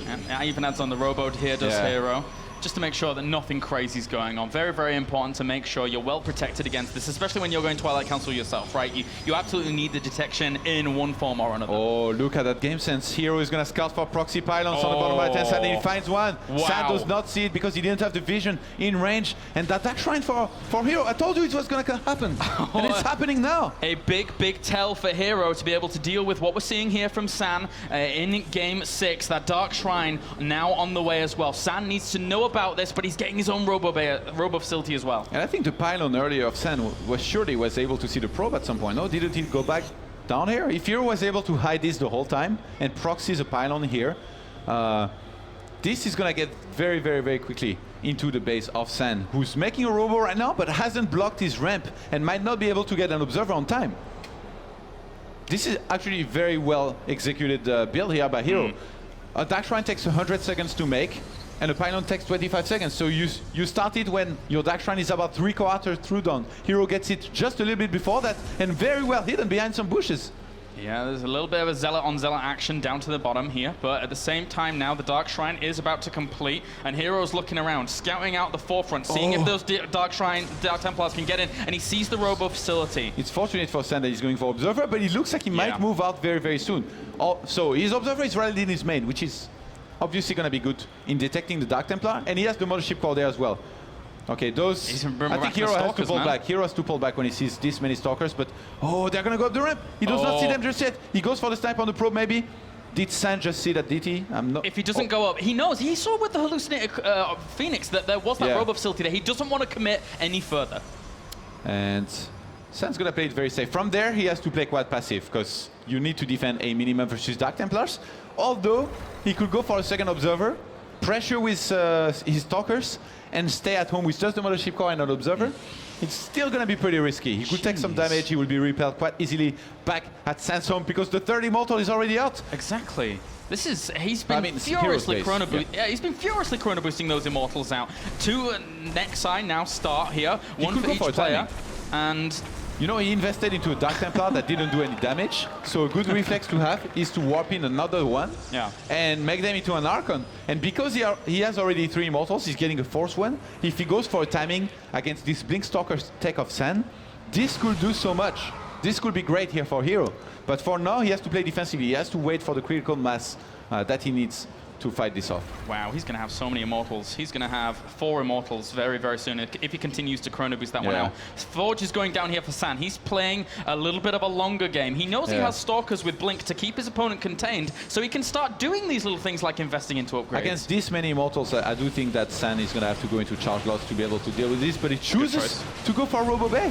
And even adds on the robo here, does herO. Just to make sure that nothing crazy is going on. Very, very important to make sure you're well protected against this, especially when you're going Twilight Council yourself, right? You absolutely need the detection in one form or another. Oh, look at that game sense. herO is going to scout for proxy pylons on the bottom right-hand side, and he finds one. Sad does not see it because he didn't have the vision in range. And that Dark Shrine for herO, I told you it was going to happen. And it's happening now. A big, big tell for herO to be able to deal with what we're seeing here from San in Game 6. That Dark Shrine now on the way as well. San needs to know about this, but he's getting his own robo facility as well. And I think the pylon earlier of San was surely was able to see the probe at some point. No, didn't he go back down here? If herO was able to hide this the whole time and proxy the pylon here, this is going to get very, very, very quickly into the base of San, who's making a robo right now, but hasn't blocked his ramp and might not be able to get an observer on time. This is actually very well executed build here by herO. A Dark Shrine takes 100 seconds to make, and a pylon takes 25 seconds. So you start it when your Dark Shrine is about 3/4 through done. herO gets it just a little bit before that, and very well hidden behind some bushes. Yeah, there's a little bit of a Zealot on Zealot action down to the bottom here, but at the same time now the Dark Shrine is about to complete, and herO's looking around, scouting out the forefront, seeing if those Dark Templars can get in, and he sees the robo facility. It's fortunate for San that he's going for Observer, but it looks like he might move out very, very soon. So his Observer is rallied in his main, which is obviously going to be good in detecting the Dark Templar, and he has the mothership core there as well. Okay, those... I think herO has to pull back. herO has to pull back when he sees this many Stalkers, but... Oh, they're going to go up the ramp. He does not see them just yet. He goes for the snipe on the probe, maybe. Did San just see that DT? If he doesn't go up, he knows. He saw with the hallucinated Phoenix that there was that robo facility there. He doesn't want to commit any further. And San's going to play it very safe. From there, he has to play quite passive, because you need to defend a minimum versus Dark Templars. Although, he could go for a second Observer, pressure with his Stalkers, and stay at home with just the mothership core and an Observer. It's still going to be pretty risky. He could take some damage. He will be repelled quite easily back at San's home because the third Immortal is already out. Exactly. This is, he's been furiously chrono boosting those Immortals out. 2 next side now start here, one for each player. And you know, he invested into a Dark Templar that didn't do any damage, so a good reflex to have is to warp in another one and make them into an Archon. And because he has already 3 Immortals, he's getting a 4th one. If he goes for a timing against this Blink Stalker tech of San, this could do so much. This could be great here for herO. But for now, he has to play defensively. He has to wait for the critical mass that he needs to fight this off. Wow, he's going to have so many Immortals. He's going to have 4 Immortals very, very soon if he continues to Chrono Boost that one out. Forge is going down here for San. He's playing a little bit of a longer game. He knows he has Stalkers with Blink to keep his opponent contained, so he can start doing these little things like investing into upgrades. Against this many Immortals, I do think that San is going to have to go into charge loss to be able to deal with this, but he chooses to go for Robo Bay.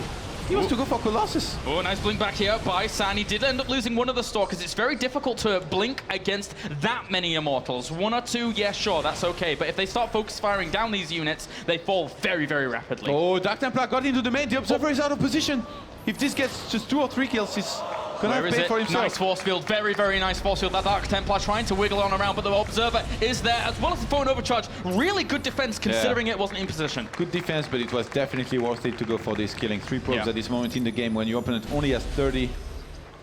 He wants to go for Colossus. Oh, nice blink back here by San. He did end up losing one of the Stalkers. It's very difficult to blink against that many Immortals. 1 or 2, yeah, sure, that's okay. But if they start focus firing down these units, they fall very, very rapidly. Oh, Dark Templar got into the main. The Observer is out of position. If this gets just 2 or 3 kills, he's gonna pay for himself. Nice force field, very, very nice force field. That Dark Templar trying to wiggle on around, but the Observer is there, as well as the phone overcharge. Really good defense, considering it wasn't in position. Good defense, but it was definitely worth it to go for this, killing 3 probes at this moment in the game when your opponent only has 30.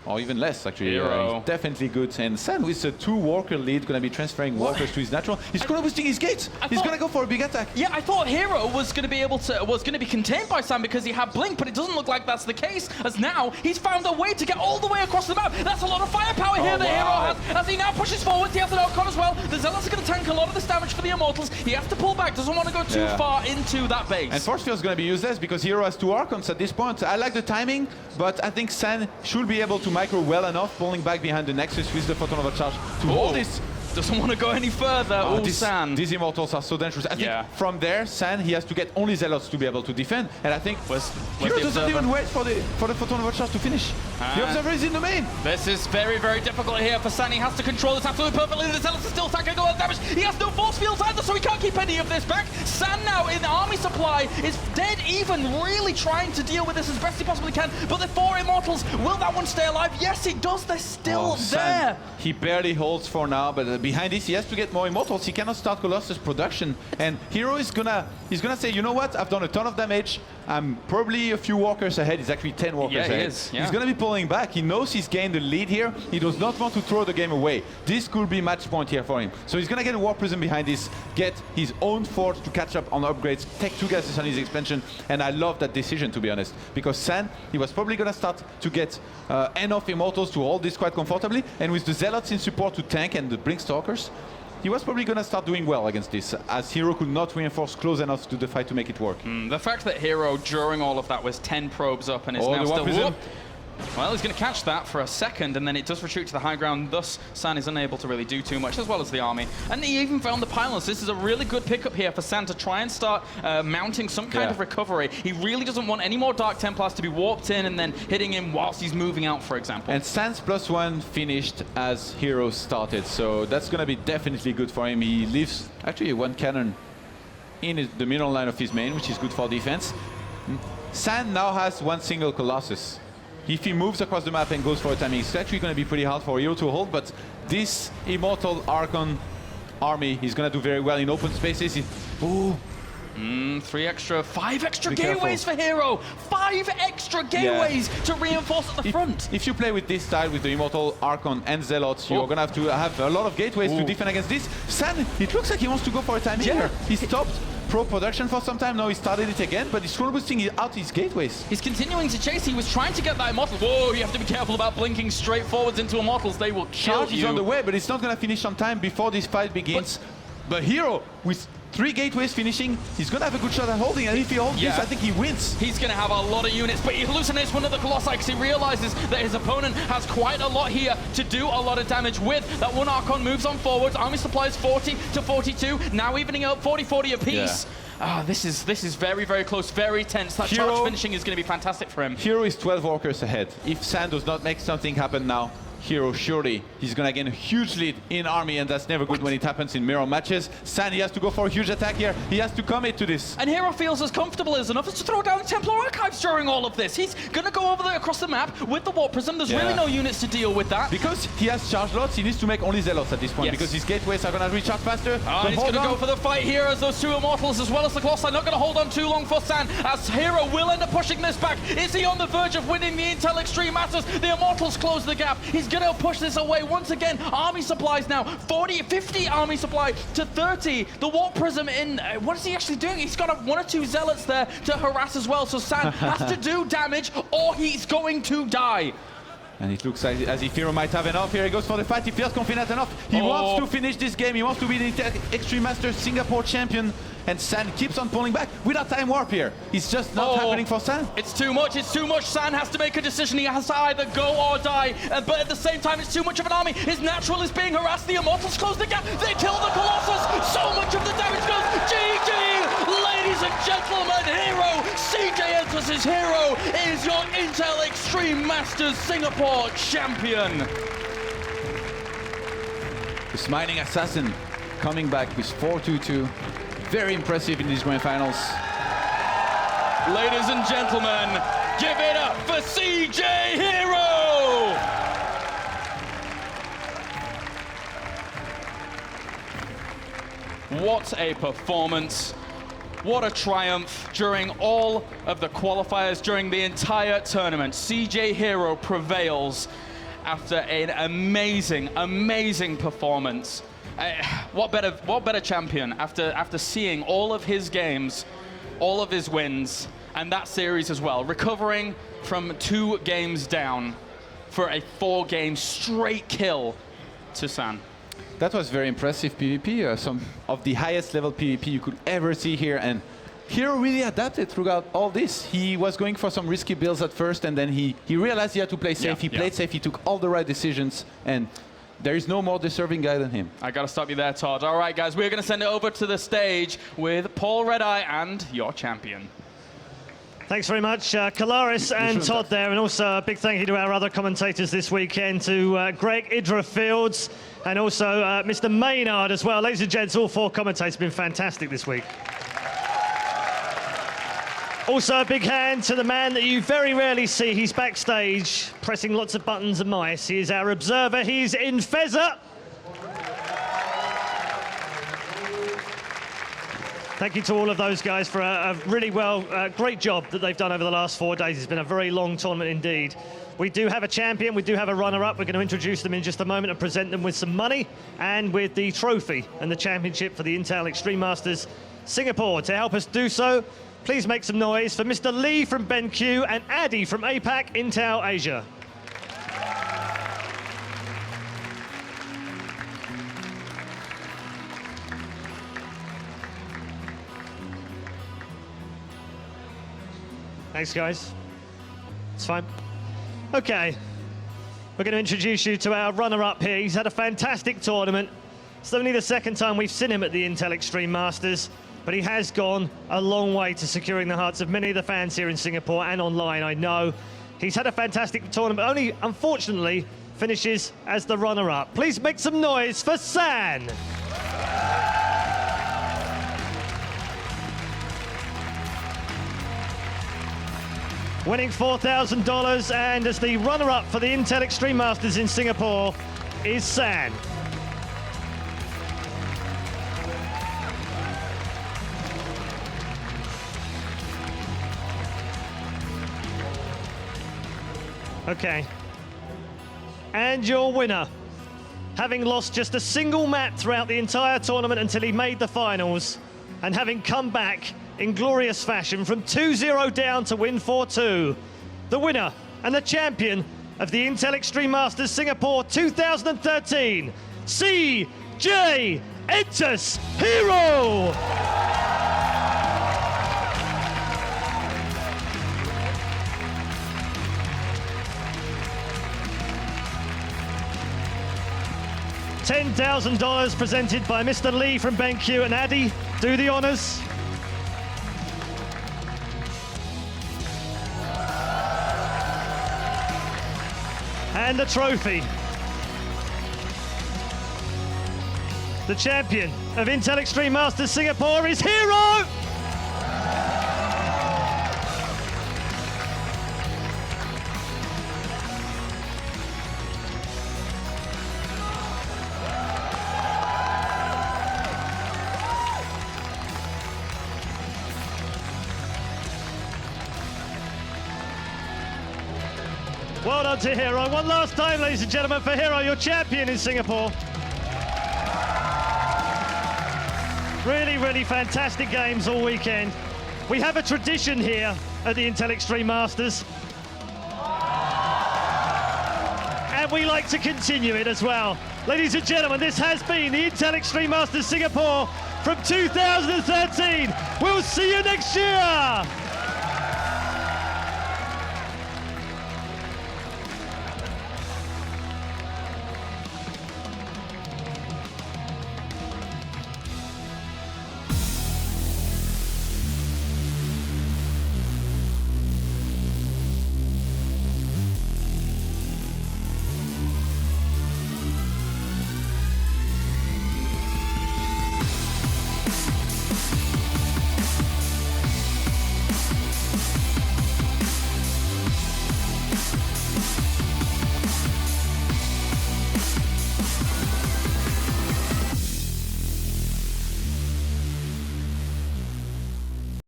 Or even less, actually. Definitely good. And San with a 2-worker lead, going to be transferring workers to his natural. He's going to boosting his gates. He's going to go for a big attack. Yeah, I thought herO was going to be able to, be contained by San because he had Blink, but it doesn't look like that's the case, as now he's found a way to get all the way across the map. That's a lot of firepower here that herO has, as he now pushes forward. He has an outcon as well. The Zealots are going to tank a lot of this damage for the Immortals. He has to pull back, doesn't want to go too far into that base. And Force Field is going to be useless because herO has 2 Archons at this point. I like the timing, but I think San should be able to micro well enough, pulling back behind the Nexus with the Photon Overcharge to hold this. Doesn't want to go any further. San. These Immortals are so dangerous. I think from there, San, he has to get only Zealots to be able to defend. And I think herO doesn't even wait for the Photon Overcharge to finish. The Observer is in the main. This is very, very difficult here for San. He has to control this absolutely perfectly. The Zealots are still tanking a lot of damage. He has no force fields either, so he can't keep any of this back. San now in army supply is dead even, really trying to deal with this as best he possibly can. But the 4 Immortals, will that one stay alive? Yes, it does. They're still there. He barely holds for now, but behind this, he has to get more Immortals. He cannot start Colossus production, and herO is gonna say, you know what? I've done a ton of damage. I'm probably a few walkers ahead. He's actually 10 walkers ahead. He is. He's gonna be pulling back. He knows he's gained the lead here. He does not want to throw the game away. This could be match point here for him. So he's gonna get a War Prism behind this, get his own Forge to catch up on upgrades, take 2 gases on his expansion, and I love that decision, to be honest, because San, he was probably gonna start to get enough Immortals to hold this quite comfortably, and with the Zealots in support to tank and the Blink Stalkers, he was probably going to start doing well against this, as herO could not reinforce close enough to the fight to make it work. The fact that herO, during all of that, was 10 probes up and is now still... Well, he's going to catch that for a second, and then it does retreat to the high ground. Thus, San is unable to really do too much, as well as the army. And he even found the pylons. This is a really good pickup here for San to try and start mounting some kind of recovery. He really doesn't want any more Dark Templars to be warped in and then hitting him whilst he's moving out, for example. And San's +1 finished as herO started, so that's going to be definitely good for him. He leaves actually 1 cannon in the middle line of his main, which is good for defense. San now has 1 single Colossus. If he moves across the map and goes for a timing, it's actually going to be pretty hard for herO to hold, but this Immortal Archon army is going to do very well in open spaces. 5 extra gateways for herO. 5 extra gateways to reinforce at the front. If you play with this style, with the Immortal Archon and Zealots, you're going to have a lot of gateways to defend against this. San, it looks like he wants to go for a timing here. He stopped pro production for some time. Now he started it again, but he's full boosting out his gateways. He's continuing to chase. He was trying to get that Immortal. Whoa, you have to be careful about blinking straight forwards into Immortals. They will kill Charge is on the way, but it's not going to finish on time before this fight begins. But herO, with 3 gateways finishing, he's going to have a good shot at holding, and if he holds this, I think he wins. He's going to have a lot of units, but he hallucinates one of the Colossi because he realizes that his opponent has quite a lot here to do a lot of damage with. That 1 Archon moves on forwards. Army supplies 40 to 42, now evening out 40-40 apiece. This is very, very close, very tense. That charge finishing is going to be fantastic for him. herO is 12 walkers ahead. If San does not make something happen now, herO surely he's gonna gain a huge lead in army, and that's never good when it happens in mirror matches. San, he has to go for a huge attack here. He has to commit to this. And herO feels as comfortable as enough as to throw down the Templar Archives during all of this. He's gonna go over there across the map with the Warp Prism. There's really no units to deal with that. Because he has charge lots, he needs to make only Zealots at this point, because his gateways are gonna recharge faster. And he's gonna go for the fight here, as those 2 Immortals as well as the Colossi not gonna hold on too long for San, as herO will end up pushing this back. Is he on the verge of winning the Intel Extreme Masters? The Immortals close the gap. He's gonna push this away once again. Army supplies now 50 army supply to 30. The Warp Prism in. What is he actually doing? He's got 1 or 2 Zealots there to harass as well. So San has to do damage or he's going to die. And it looks as if herO might have enough. Here he goes for the fight. He feels confident enough. He wants to finish this game. He wants to be the Extreme Masters Singapore champion. And San keeps on pulling back without time warp here. It's just not happening for San. It's too much. It's too much. San has to make a decision. He has to either go or die. But at the same time, it's too much of an army. His natural is being harassed. The Immortals close the gap. They kill the Colossus. So much of the damage goes. GG! Ladies and gentlemen, herO, CJ enters his herO, is your Intel Extreme Masters Singapore champion. The Smiling Assassin coming back with 4-2-2. Very impressive in these grand finals. Ladies and gentlemen, give it up for CJ herO! What a performance. What a triumph during all of the qualifiers, during the entire tournament. CJ herO prevails after an amazing, amazing performance. What better champion after seeing all of his games, all of his wins, and that series as well, recovering from 2 games down for a 4-game straight kill to San. That was very impressive PvP, some of the highest level PvP you could ever see here, and herO really adapted throughout all this. He was going for some risky builds at first, and then he realized he had to play safe. He played safe, he took all the right decisions, and there is no more deserving guy than him. I gotta stop you there, Todd. All right, guys, we're gonna send it over to the stage with Paul Redeye and your champion. Thanks very much, Kalaris and Todd there, and also a big thank you to our other commentators this weekend, to Greg Idra Fields, and also Mr. Maynard as well. Ladies and gents, all 4 commentators have been fantastic this week. Also a big hand to the man that you very rarely see. He's backstage, pressing lots of buttons and mice. He is our observer. He's in Feza. Thank you to all of those guys for a really great job that they've done over the last 4 days. It's been a very long tournament indeed. We do have a champion, we do have a runner-up. We're going to introduce them in just a moment and present them with some money and with the trophy and the championship for the Intel Extreme Masters Singapore. To help us do so, please make some noise for Mr. Lee from BenQ and Addy from APAC Intel Asia. Thanks, guys. It's fine. Okay. We're going to introduce you to our runner-up here. He's had a fantastic tournament. It's only the 2nd time we've seen him at the Intel Extreme Masters, but he has gone a long way to securing the hearts of many of the fans here in Singapore and online, I know. He's had a fantastic tournament, only, unfortunately, finishes as the runner-up. Please make some noise for San. Winning $4,000, and as the runner-up for the Intel Extreme Masters in Singapore is San. Okay. And your winner, having lost just a single map throughout the entire tournament until he made the finals, and having come back in glorious fashion from 2-0 down to win 4-2. The winner and the champion of the Intel Extreme Masters Singapore 2013, CJ enters herO! $10,000 presented by Mr. Lee from BenQ and Addy. Do the honors. And the trophy. The champion of Intel Extreme Masters Singapore is herO! Well done to herO. One last time, ladies and gentlemen, for herO, your champion in Singapore. Really, really fantastic games all weekend. We have a tradition here at the Intel Extreme Masters. and we like to continue it as well. Ladies and gentlemen, this has been the Intel Extreme Masters Singapore from 2013. We'll see you next year.